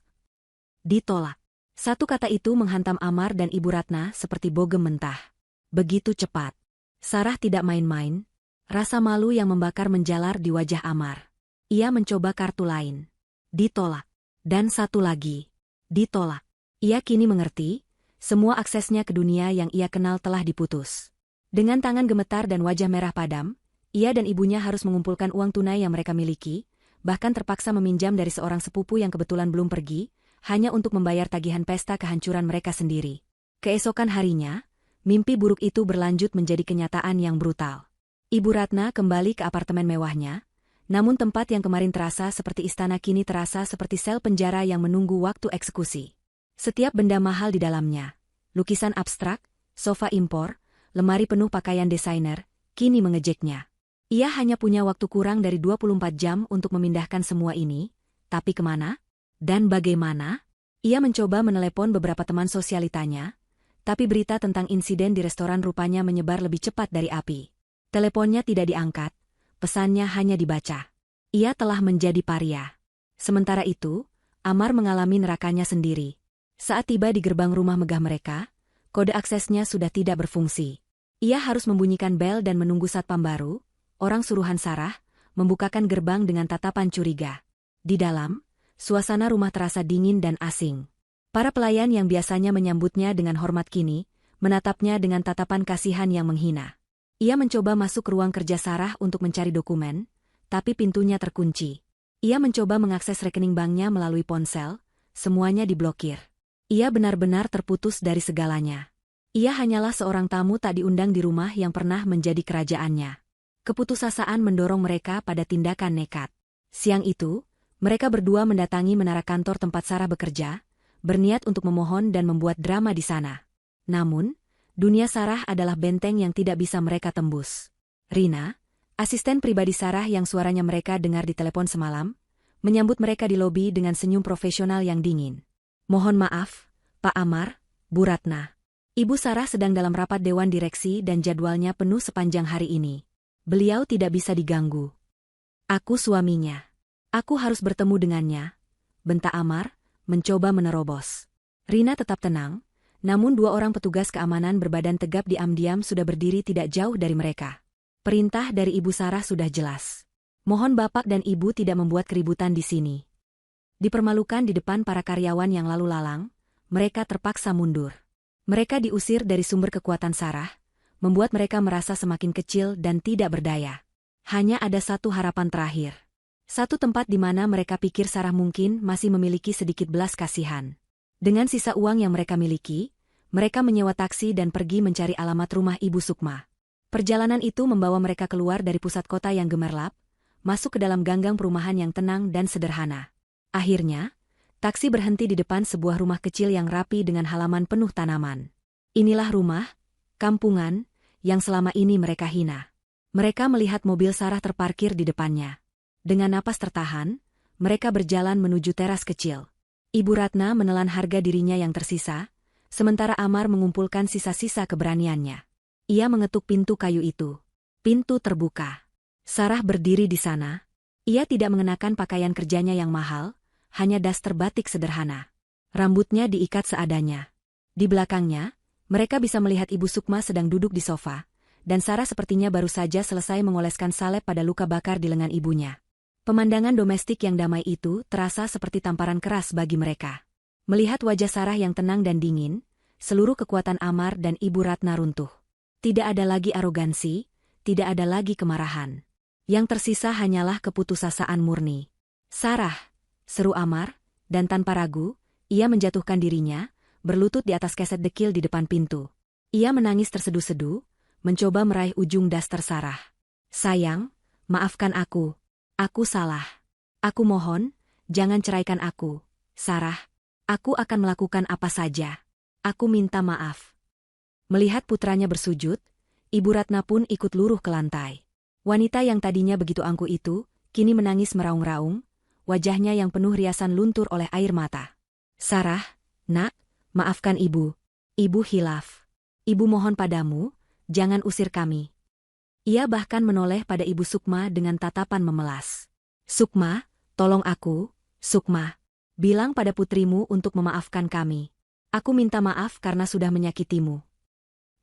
Ditolak. Satu kata itu menghantam Amar dan Ibu Ratna seperti bogem mentah. Begitu cepat. Sarah tidak main-main. Rasa malu yang membakar menjalar di wajah Amar. Ia mencoba kartu lain. Ditolak. Dan satu lagi. Ditolak. Ia kini mengerti. Semua aksesnya ke dunia yang ia kenal telah diputus. Dengan tangan gemetar dan wajah merah padam, ia dan ibunya harus mengumpulkan uang tunai yang mereka miliki, bahkan terpaksa meminjam dari seorang sepupu yang kebetulan belum pergi, hanya untuk membayar tagihan pesta kehancuran mereka sendiri. Keesokan harinya, mimpi buruk itu berlanjut menjadi kenyataan yang brutal. Ibu Ratna kembali ke apartemen mewahnya, namun tempat yang kemarin terasa seperti istana kini terasa seperti sel penjara yang menunggu waktu eksekusi. Setiap benda mahal di dalamnya, lukisan abstrak, sofa impor, lemari penuh pakaian desainer, kini mengejeknya. Ia hanya punya waktu kurang dari 24 jam untuk memindahkan semua ini, tapi kemana? Dan bagaimana? Ia mencoba menelepon beberapa teman sosialitanya, tapi berita tentang insiden di restoran rupanya menyebar lebih cepat dari api. Teleponnya tidak diangkat, pesannya hanya dibaca. Ia telah menjadi paria. Sementara itu, Amar mengalami nerakanya sendiri. Saat tiba di gerbang rumah megah mereka, kode aksesnya sudah tidak berfungsi. Ia harus membunyikan bel dan menunggu satpam baru, orang suruhan Sarah, membukakan gerbang dengan tatapan curiga. Di dalam, suasana rumah terasa dingin dan asing. Para pelayan yang biasanya menyambutnya dengan hormat kini, menatapnya dengan tatapan kasihan yang menghina. Ia mencoba masuk ke ruang kerja Sarah untuk mencari dokumen, tapi pintunya terkunci. Ia mencoba mengakses rekening banknya melalui ponsel, semuanya diblokir. Ia benar-benar terputus dari segalanya. Ia hanyalah seorang tamu tak diundang di rumah yang pernah menjadi kerajaannya. Keputusasaan mendorong mereka pada tindakan nekat. Siang itu, mereka berdua mendatangi menara kantor tempat Sarah bekerja, berniat untuk memohon dan membuat drama di sana. Namun, dunia Sarah adalah benteng yang tidak bisa mereka tembus. Rina, asisten pribadi Sarah yang suaranya mereka dengar di telepon semalam, menyambut mereka di lobi dengan senyum profesional yang dingin. Mohon maaf, Pak Amar, Bu Ratna. Ibu Sarah sedang dalam rapat dewan direksi dan jadwalnya penuh sepanjang hari ini. Beliau tidak bisa diganggu. Aku suaminya. Aku harus bertemu dengannya. Bentak Amar, mencoba menerobos. Rina tetap tenang, namun 2 orang petugas keamanan berbadan tegap diam-diam sudah berdiri tidak jauh dari mereka. Perintah dari Ibu Sarah sudah jelas. Mohon Bapak dan Ibu tidak membuat keributan di sini. Dipermalukan di depan para karyawan yang lalu lalang, mereka terpaksa mundur. Mereka diusir dari sumber kekuatan Sarah, membuat mereka merasa semakin kecil dan tidak berdaya. Hanya ada satu harapan terakhir. Satu tempat di mana mereka pikir Sarah mungkin masih memiliki sedikit belas kasihan. Dengan sisa uang yang mereka miliki, mereka menyewa taksi dan pergi mencari alamat rumah Ibu Sukma. Perjalanan itu membawa mereka keluar dari pusat kota yang gemerlap, masuk ke dalam ganggang perumahan yang tenang dan sederhana. Akhirnya, taksi berhenti di depan sebuah rumah kecil yang rapi dengan halaman penuh tanaman. Inilah rumah, kampungan, yang selama ini mereka hina. Mereka melihat mobil Sarah terparkir di depannya. Dengan napas tertahan, mereka berjalan menuju teras kecil. Ibu Ratna menelan harga dirinya yang tersisa, sementara Amar mengumpulkan sisa-sisa keberaniannya. Ia mengetuk pintu kayu itu. Pintu terbuka. Sarah berdiri di sana. Ia tidak mengenakan pakaian kerjanya yang mahal, hanya daster batik sederhana. Rambutnya diikat seadanya. Di belakangnya, mereka bisa melihat Ibu Sukma sedang duduk di sofa, dan Sarah sepertinya baru saja selesai mengoleskan salep pada luka bakar di lengan ibunya. Pemandangan domestik yang damai itu terasa seperti tamparan keras bagi mereka. Melihat wajah Sarah yang tenang dan dingin, seluruh kekuatan Amar dan Ibu Ratna runtuh. Tidak ada lagi arogansi, tidak ada lagi kemarahan. Yang tersisa hanyalah keputusasaan murni. Sarah, seru Amar, dan tanpa ragu, ia menjatuhkan dirinya, berlutut di atas keset dekil di depan pintu. Ia menangis terseduh-seduh, mencoba meraih ujung daster Sarah. Sayang, maafkan aku. Aku salah. Aku mohon, jangan ceraikan aku. Sarah, aku akan melakukan apa saja. Aku minta maaf. Melihat putranya bersujud, Ibu Ratna pun ikut luruh ke lantai. Wanita yang tadinya begitu angkuh itu, kini menangis meraung-raung, wajahnya yang penuh riasan luntur oleh air mata. Sarah, nak, maafkan ibu. Ibu hilaf. Ibu mohon padamu, jangan usir kami. Ia bahkan menoleh pada Ibu Sukma dengan tatapan memelas. Sukma, tolong aku, Sukma. Bilang pada putrimu untuk memaafkan kami. Aku minta maaf karena sudah menyakitimu.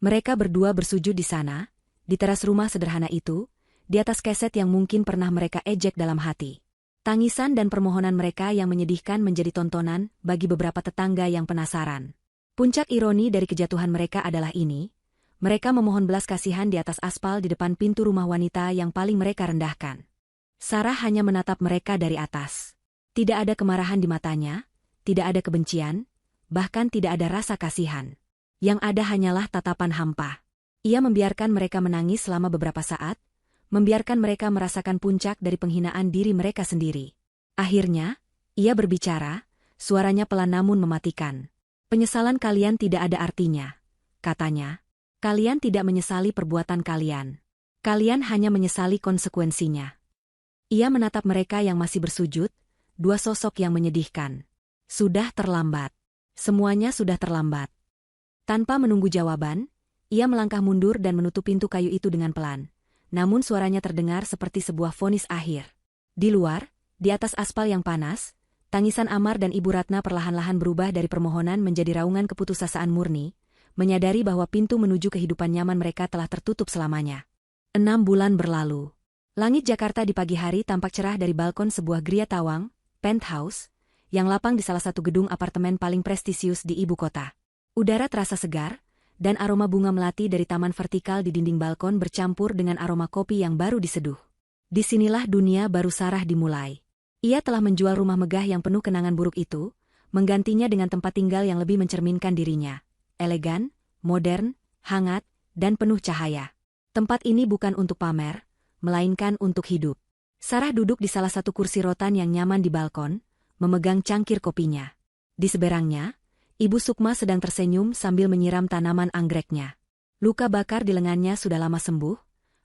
Mereka berdua bersujud di sana, di teras rumah sederhana itu, di atas keset yang mungkin pernah mereka ejek dalam hati. Tangisan dan permohonan mereka yang menyedihkan menjadi tontonan bagi beberapa tetangga yang penasaran. Puncak ironi dari kejatuhan mereka adalah ini, mereka memohon belas kasihan di atas aspal di depan pintu rumah wanita yang paling mereka rendahkan. Sarah hanya menatap mereka dari atas. Tidak ada kemarahan di matanya, tidak ada kebencian, bahkan tidak ada rasa kasihan. Yang ada hanyalah tatapan hampa. Ia membiarkan mereka menangis selama beberapa saat, membiarkan mereka merasakan puncak dari penghinaan diri mereka sendiri. Akhirnya, ia berbicara, suaranya pelan namun mematikan. Penyesalan kalian tidak ada artinya, katanya. Kalian tidak menyesali perbuatan kalian. Kalian hanya menyesali konsekuensinya. Ia menatap mereka yang masih bersujud, dua sosok yang menyedihkan. Sudah terlambat. Semuanya sudah terlambat. Tanpa menunggu jawaban, ia melangkah mundur dan menutup pintu kayu itu dengan pelan. Namun suaranya terdengar seperti sebuah vonis akhir. Di luar, di atas aspal yang panas, tangisan Amar dan Ibu Ratna perlahan-lahan berubah dari permohonan menjadi raungan keputusasaan murni, menyadari bahwa pintu menuju kehidupan nyaman mereka telah tertutup selamanya. 6 bulan berlalu. Langit Jakarta di pagi hari tampak cerah dari balkon sebuah Gria Tawang, penthouse, yang lapang di salah satu gedung apartemen paling prestisius di ibu kota. Udara terasa segar, dan aroma bunga melati dari taman vertikal di dinding balkon bercampur dengan aroma kopi yang baru diseduh. Disinilah dunia baru Sarah dimulai. Ia telah menjual rumah megah yang penuh kenangan buruk itu, menggantinya dengan tempat tinggal yang lebih mencerminkan dirinya. Elegan, modern, hangat, dan penuh cahaya. Tempat ini bukan untuk pamer, melainkan untuk hidup. Sarah duduk di salah satu kursi rotan yang nyaman di balkon, memegang cangkir kopinya. Di seberangnya, Ibu Sukma sedang tersenyum sambil menyiram tanaman anggreknya. Luka bakar di lengannya sudah lama sembuh,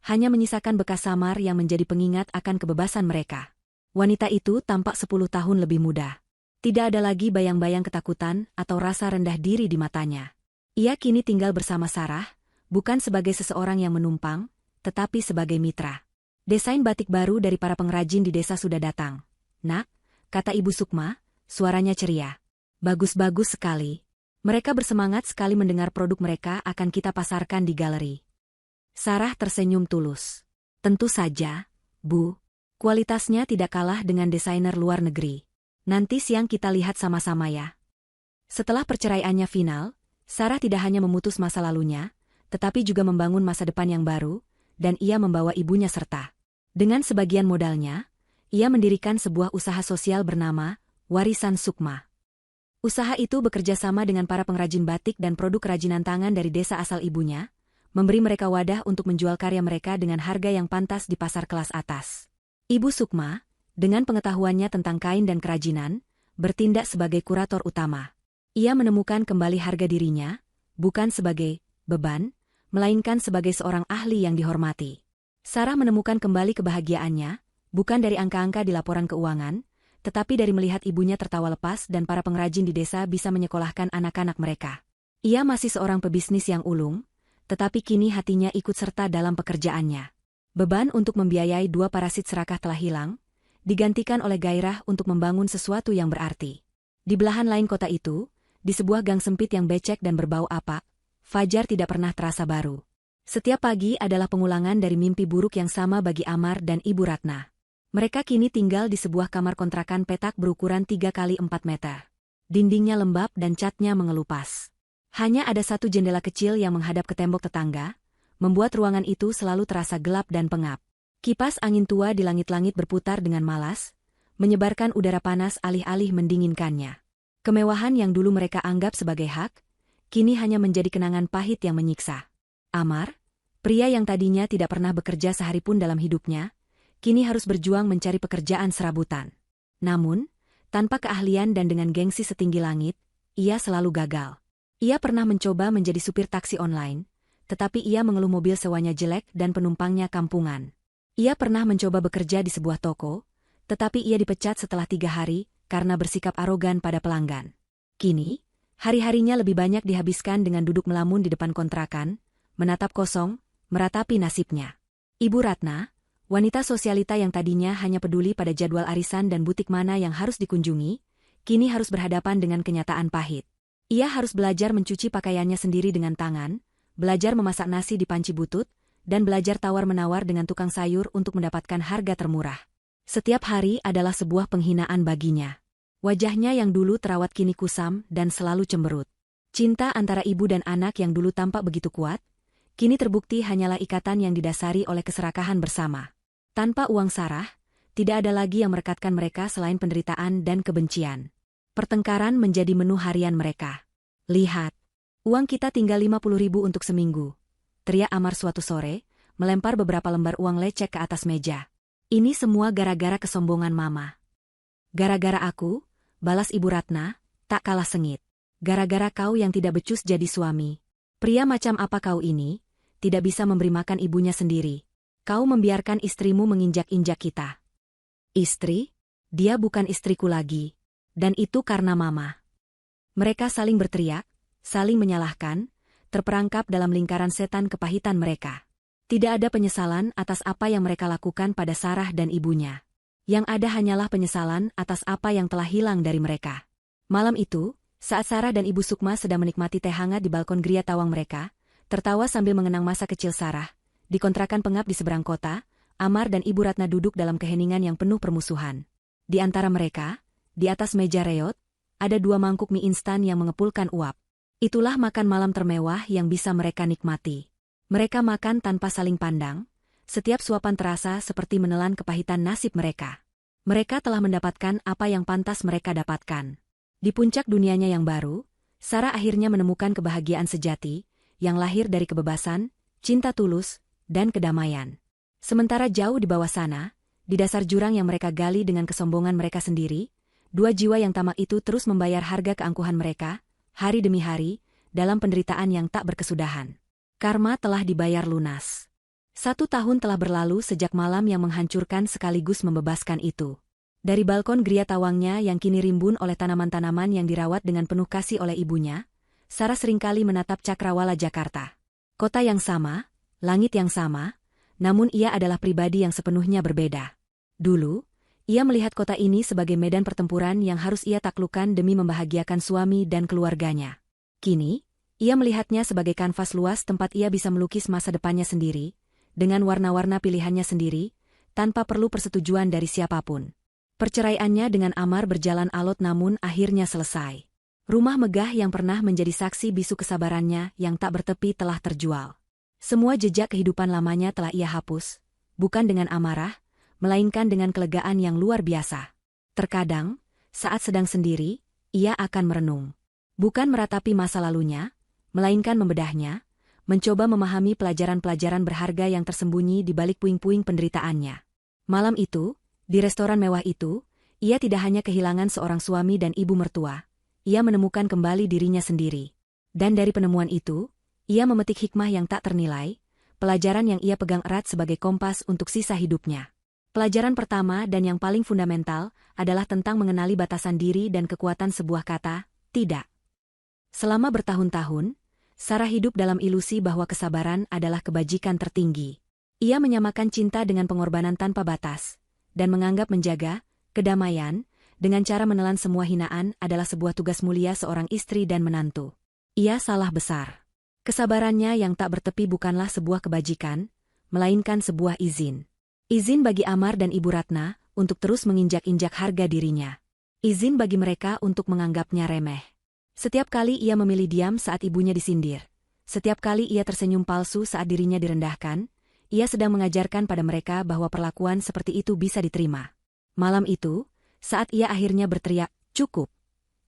hanya menyisakan bekas samar yang menjadi pengingat akan kebebasan mereka. Wanita itu tampak 10 tahun lebih muda. Tidak ada lagi bayang-bayang ketakutan atau rasa rendah diri di matanya. Ia kini tinggal bersama Sarah, bukan sebagai seseorang yang menumpang, tetapi sebagai mitra. Desain batik baru dari para pengrajin di desa sudah datang. Nak, kata Ibu Sukma, suaranya ceria. Bagus-bagus sekali. Mereka bersemangat sekali mendengar produk mereka akan kita pasarkan di galeri. Sarah tersenyum tulus. Tentu saja, Bu. Kualitasnya tidak kalah dengan desainer luar negeri. Nanti siang kita lihat sama-sama ya. Setelah perceraiannya final, Sarah tidak hanya memutus masa lalunya, tetapi juga membangun masa depan yang baru, dan ia membawa ibunya serta. Dengan sebagian modalnya, ia mendirikan sebuah usaha sosial bernama Warisan Sukma. Usaha itu bekerja sama dengan para pengrajin batik dan produk kerajinan tangan dari desa asal ibunya, memberi mereka wadah untuk menjual karya mereka dengan harga yang pantas di pasar kelas atas. Ibu Sukma, dengan pengetahuannya tentang kain dan kerajinan, bertindak sebagai kurator utama. Ia menemukan kembali harga dirinya, bukan sebagai beban, melainkan sebagai seorang ahli yang dihormati. Sarah menemukan kembali kebahagiaannya, bukan dari angka-angka di laporan keuangan, tetapi dari melihat ibunya tertawa lepas dan para pengrajin di desa bisa menyekolahkan anak-anak mereka. Ia masih seorang pebisnis yang ulung, tetapi kini hatinya ikut serta dalam pekerjaannya. Beban untuk membiayai 2 parasit serakah telah hilang, digantikan oleh gairah untuk membangun sesuatu yang berarti. Di belahan lain kota itu, di sebuah gang sempit yang becek dan berbau apak, fajar tidak pernah terasa baru. Setiap pagi adalah pengulangan dari mimpi buruk yang sama bagi Amar dan Ibu Ratna. Mereka kini tinggal di sebuah kamar kontrakan petak berukuran 3 kali 4 meter. Dindingnya lembab dan catnya mengelupas. Hanya ada satu jendela kecil yang menghadap ke tembok tetangga, membuat ruangan itu selalu terasa gelap dan pengap. Kipas angin tua di langit-langit berputar dengan malas, menyebarkan udara panas alih-alih mendinginkannya. Kemewahan yang dulu mereka anggap sebagai hak, kini hanya menjadi kenangan pahit yang menyiksa. Amar, pria yang tadinya tidak pernah bekerja sehari pun dalam hidupnya, kini harus berjuang mencari pekerjaan serabutan. Namun, tanpa keahlian dan dengan gengsi setinggi langit, ia selalu gagal. Ia pernah mencoba menjadi supir taksi online, tetapi ia mengeluh mobil sewanya jelek dan penumpangnya kampungan. Ia pernah mencoba bekerja di sebuah toko, tetapi ia dipecat setelah 3 hari karena bersikap arogan pada pelanggan. Kini, hari-harinya lebih banyak dihabiskan dengan duduk melamun di depan kontrakan, menatap kosong, meratapi nasibnya. Ibu Ratna, wanita sosialita yang tadinya hanya peduli pada jadwal arisan dan butik mana yang harus dikunjungi, kini harus berhadapan dengan kenyataan pahit. Ia harus belajar mencuci pakaiannya sendiri dengan tangan, belajar memasak nasi di panci butut, dan belajar tawar-menawar dengan tukang sayur untuk mendapatkan harga termurah. Setiap hari adalah sebuah penghinaan baginya. Wajahnya yang dulu terawat kini kusam dan selalu cemberut. Cinta antara ibu dan anak yang dulu tampak begitu kuat, kini terbukti hanyalah ikatan yang didasari oleh keserakahan bersama. Tanpa uang sarah, tidak ada lagi yang merekatkan mereka selain penderitaan dan kebencian. Pertengkaran menjadi menu harian mereka. Lihat, uang kita tinggal 50.000 untuk seminggu, teriak Amar suatu sore, melempar beberapa lembar uang lecek ke atas meja. Ini semua gara-gara kesombongan mama. Gara-gara aku, balas Ibu Ratna, tak kalah sengit. Gara-gara kau yang tidak becus jadi suami. Pria macam apa kau ini? Tidak bisa memberi makan ibunya sendiri. Kau membiarkan istrimu menginjak-injak kita. Istri? Dia bukan istriku lagi. Dan itu karena mama. Mereka saling berteriak, saling menyalahkan, terperangkap dalam lingkaran setan kepahitan mereka. Tidak ada penyesalan atas apa yang mereka lakukan pada Sarah dan ibunya. Yang ada hanyalah penyesalan atas apa yang telah hilang dari mereka. Malam itu, saat Sarah dan Ibu Sukma sedang menikmati teh hangat di balkon geria tawang mereka, tertawa sambil mengenang masa kecil Sarah, di kontrakan pengap di seberang kota, Amar dan Ibu Ratna duduk dalam keheningan yang penuh permusuhan. Di antara mereka, di atas meja reot, ada 2 mangkuk mie instan yang mengepulkan uap. Itulah makan malam termewah yang bisa mereka nikmati. Mereka makan tanpa saling pandang, setiap suapan terasa seperti menelan kepahitan nasib mereka. Mereka telah mendapatkan apa yang pantas mereka dapatkan. Di puncak dunianya yang baru, Sarah akhirnya menemukan kebahagiaan sejati, yang lahir dari kebebasan, cinta tulus, dan kedamaian. Sementara jauh di bawah sana, di dasar jurang yang mereka gali dengan kesombongan mereka sendiri, 2 jiwa yang tamak itu terus membayar harga keangkuhan mereka, hari demi hari, dalam penderitaan yang tak berkesudahan. Karma telah dibayar lunas. 1 tahun telah berlalu sejak malam yang menghancurkan sekaligus membebaskan itu. Dari balkon geria tawangnya yang kini rimbun oleh tanaman-tanaman yang dirawat dengan penuh kasih oleh ibunya, Sarah seringkali menatap Cakrawala Jakarta. Kota yang sama, langit yang sama, namun ia adalah pribadi yang sepenuhnya berbeda. Dulu, ia melihat kota ini sebagai medan pertempuran yang harus ia taklukkan demi membahagiakan suami dan keluarganya. Kini, ia melihatnya sebagai kanvas luas tempat ia bisa melukis masa depannya sendiri, dengan warna-warna pilihannya sendiri, tanpa perlu persetujuan dari siapapun. Perceraiannya dengan Amar berjalan alot namun akhirnya selesai. Rumah megah yang pernah menjadi saksi bisu kesabarannya yang tak bertepi telah terjual. Semua jejak kehidupan lamanya telah ia hapus, bukan dengan amarah, melainkan dengan kelegaan yang luar biasa. Terkadang, saat sedang sendiri, ia akan merenung. Bukan meratapi masa lalunya, melainkan membedahnya, mencoba memahami pelajaran-pelajaran berharga yang tersembunyi di balik puing-puing penderitaannya. Malam itu, di restoran mewah itu, ia tidak hanya kehilangan seorang suami dan ibu mertua, ia menemukan kembali dirinya sendiri. Dan dari penemuan itu, ia memetik hikmah yang tak ternilai, pelajaran yang ia pegang erat sebagai kompas untuk sisa hidupnya. Pelajaran pertama dan yang paling fundamental adalah tentang mengenali batasan diri dan kekuatan sebuah kata, tidak. Selama bertahun-tahun, Sarah hidup dalam ilusi bahwa kesabaran adalah kebajikan tertinggi. Ia menyamakan cinta dengan pengorbanan tanpa batas, dan menganggap menjaga kedamaian dengan cara menelan semua hinaan adalah sebuah tugas mulia seorang istri dan menantu. Ia salah besar. Kesabarannya yang tak bertepi bukanlah sebuah kebajikan, melainkan sebuah izin. Izin bagi Amar dan Ibu Ratna untuk terus menginjak-injak harga dirinya. Izin bagi mereka untuk menganggapnya remeh. Setiap kali ia memilih diam saat ibunya disindir, setiap kali ia tersenyum palsu saat dirinya direndahkan, ia sedang mengajarkan pada mereka bahwa perlakuan seperti itu bisa diterima. Malam itu, saat ia akhirnya berteriak, "Cukup!"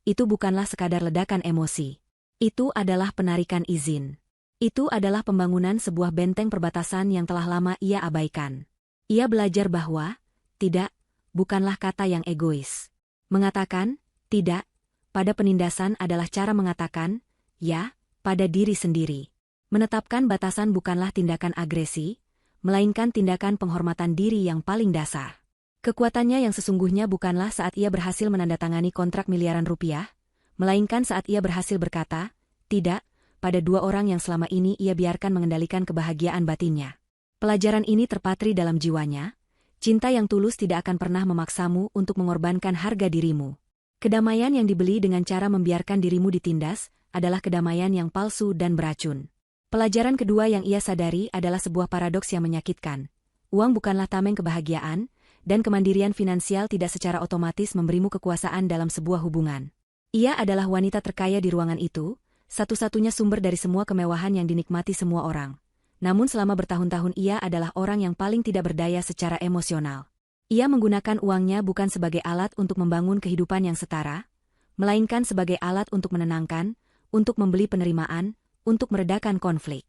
Itu bukanlah sekadar ledakan emosi. Itu adalah penarikan izin. Itu adalah pembangunan sebuah benteng perbatasan yang telah lama ia abaikan. Ia belajar bahwa, tidak, bukanlah kata yang egois. Mengatakan, tidak, pada penindasan adalah cara mengatakan, ya, pada diri sendiri. Menetapkan batasan bukanlah tindakan agresi, melainkan tindakan penghormatan diri yang paling dasar. Kekuatannya yang sesungguhnya bukanlah saat ia berhasil menandatangani kontrak miliaran rupiah, melainkan saat ia berhasil berkata, tidak, pada dua orang yang selama ini ia biarkan mengendalikan kebahagiaan batinnya. Pelajaran ini terpatri dalam jiwanya, cinta yang tulus tidak akan pernah memaksamu untuk mengorbankan harga dirimu. Kedamaian yang dibeli dengan cara membiarkan dirimu ditindas adalah kedamaian yang palsu dan beracun. Pelajaran kedua yang ia sadari adalah sebuah paradoks yang menyakitkan. Uang bukanlah tameng kebahagiaan, dan kemandirian finansial tidak secara otomatis memberimu kekuasaan dalam sebuah hubungan. Ia adalah wanita terkaya di ruangan itu, satu-satunya sumber dari semua kemewahan yang dinikmati semua orang. Namun selama bertahun-tahun ia adalah orang yang paling tidak berdaya secara emosional. Ia menggunakan uangnya bukan sebagai alat untuk membangun kehidupan yang setara, melainkan sebagai alat untuk menenangkan, untuk membeli penerimaan, untuk meredakan konflik.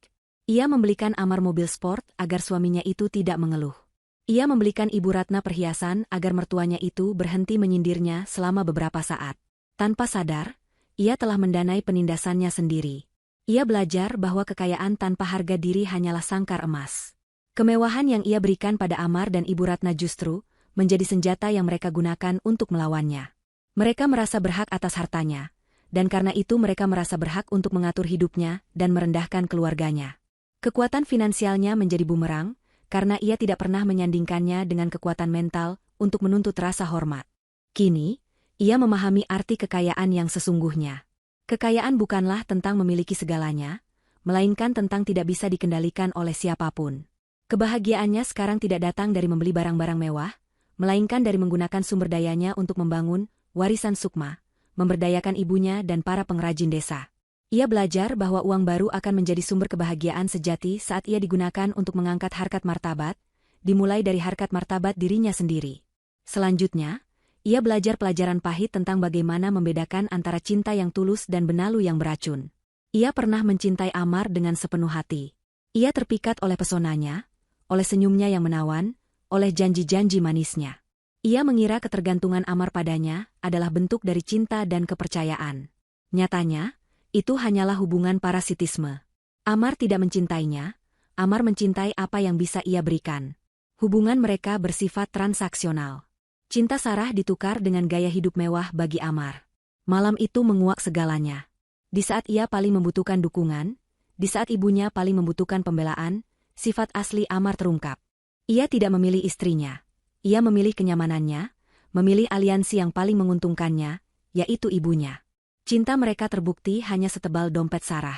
Ia membelikan Amar mobil sport agar suaminya itu tidak mengeluh. Ia membelikan Ibu Ratna perhiasan agar mertuanya itu berhenti menyindirnya selama beberapa saat. Tanpa sadar, ia telah mendanai penindasannya sendiri. Ia belajar bahwa kekayaan tanpa harga diri hanyalah sangkar emas. Kemewahan yang ia berikan pada Amar dan Ibu Ratna justru menjadi senjata yang mereka gunakan untuk melawannya. Mereka merasa berhak atas hartanya, dan karena itu mereka merasa berhak untuk mengatur hidupnya dan merendahkan keluarganya. Kekuatan finansialnya menjadi bumerang, karena ia tidak pernah menyandingkannya dengan kekuatan mental untuk menuntut rasa hormat. Kini, ia memahami arti kekayaan yang sesungguhnya. Kekayaan bukanlah tentang memiliki segalanya, melainkan tentang tidak bisa dikendalikan oleh siapapun. Kebahagiaannya sekarang tidak datang dari membeli barang-barang mewah, melainkan dari menggunakan sumber dayanya untuk membangun warisan sukma, memberdayakan ibunya dan para pengrajin desa. Ia belajar bahwa uang baru akan menjadi sumber kebahagiaan sejati saat ia digunakan untuk mengangkat harkat martabat, dimulai dari harkat martabat dirinya sendiri. Selanjutnya, ia belajar pelajaran pahit tentang bagaimana membedakan antara cinta yang tulus dan benalu yang beracun. Ia pernah mencintai Amar dengan sepenuh hati. Ia terpikat oleh pesonanya, oleh senyumnya yang menawan, oleh janji-janji manisnya. Ia mengira ketergantungan Amar padanya adalah bentuk dari cinta dan kepercayaan. Nyatanya, itu hanyalah hubungan parasitisme. Amar tidak mencintainya, Amar mencintai apa yang bisa ia berikan. Hubungan mereka bersifat transaksional. Cinta Sarah ditukar dengan gaya hidup mewah bagi Amar. Malam itu menguak segalanya. Di saat ia paling membutuhkan dukungan, di saat ibunya paling membutuhkan pembelaan, sifat asli Amar terungkap. Ia tidak memilih istrinya. Ia memilih kenyamanannya, memilih aliansi yang paling menguntungkannya, yaitu ibunya. Cinta mereka terbukti hanya setebal dompet Sarah.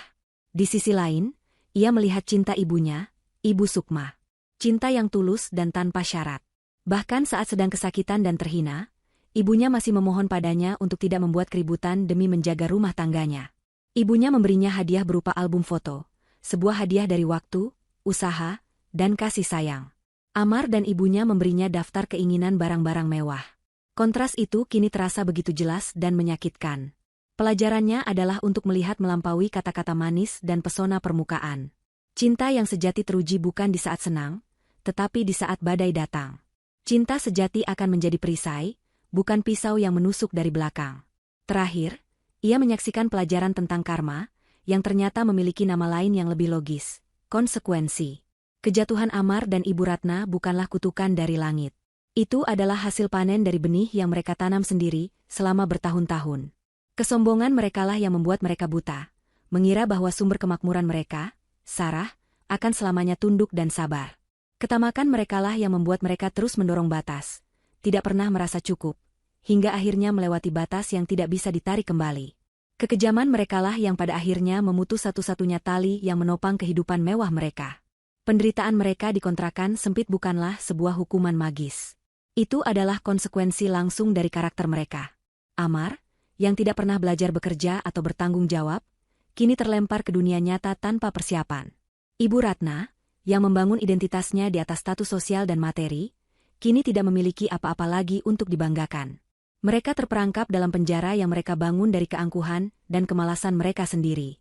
Di sisi lain, ia melihat cinta ibunya, Ibu Sukma. Cinta yang tulus dan tanpa syarat. Bahkan saat sedang kesakitan dan terhina, ibunya masih memohon padanya untuk tidak membuat keributan demi menjaga rumah tangganya. Ibunya memberinya hadiah berupa album foto, sebuah hadiah dari waktu, usaha, dan kasih sayang. Amar dan ibunya memberinya daftar keinginan barang-barang mewah. Kontras itu kini terasa begitu jelas dan menyakitkan. Pelajarannya adalah untuk melihat melampaui kata-kata manis dan pesona permukaan. Cinta yang sejati teruji bukan di saat senang, tetapi di saat badai datang. Cinta sejati akan menjadi perisai, bukan pisau yang menusuk dari belakang. Terakhir, ia menyaksikan pelajaran tentang karma, yang ternyata memiliki nama lain yang lebih logis, konsekuensi. Kejatuhan Amar dan Ibu Ratna bukanlah kutukan dari langit. Itu adalah hasil panen dari benih yang mereka tanam sendiri selama bertahun-tahun. Kesombongan merekalah yang membuat mereka buta, mengira bahwa sumber kemakmuran mereka, Sarah, akan selamanya tunduk dan sabar. Ketamakan merekalah yang membuat mereka terus mendorong batas, tidak pernah merasa cukup, hingga akhirnya melewati batas yang tidak bisa ditarik kembali. Kekejaman merekalah yang pada akhirnya memutus satu-satunya tali yang menopang kehidupan mewah mereka. Penderitaan mereka di kontrakan sempit bukanlah sebuah hukuman magis. Itu adalah konsekuensi langsung dari karakter mereka. Amar, yang tidak pernah belajar bekerja atau bertanggung jawab, kini terlempar ke dunia nyata tanpa persiapan. Ibu Ratna, yang membangun identitasnya di atas status sosial dan materi, kini tidak memiliki apa-apa lagi untuk dibanggakan. Mereka terperangkap dalam penjara yang mereka bangun dari keangkuhan dan kemalasan mereka sendiri.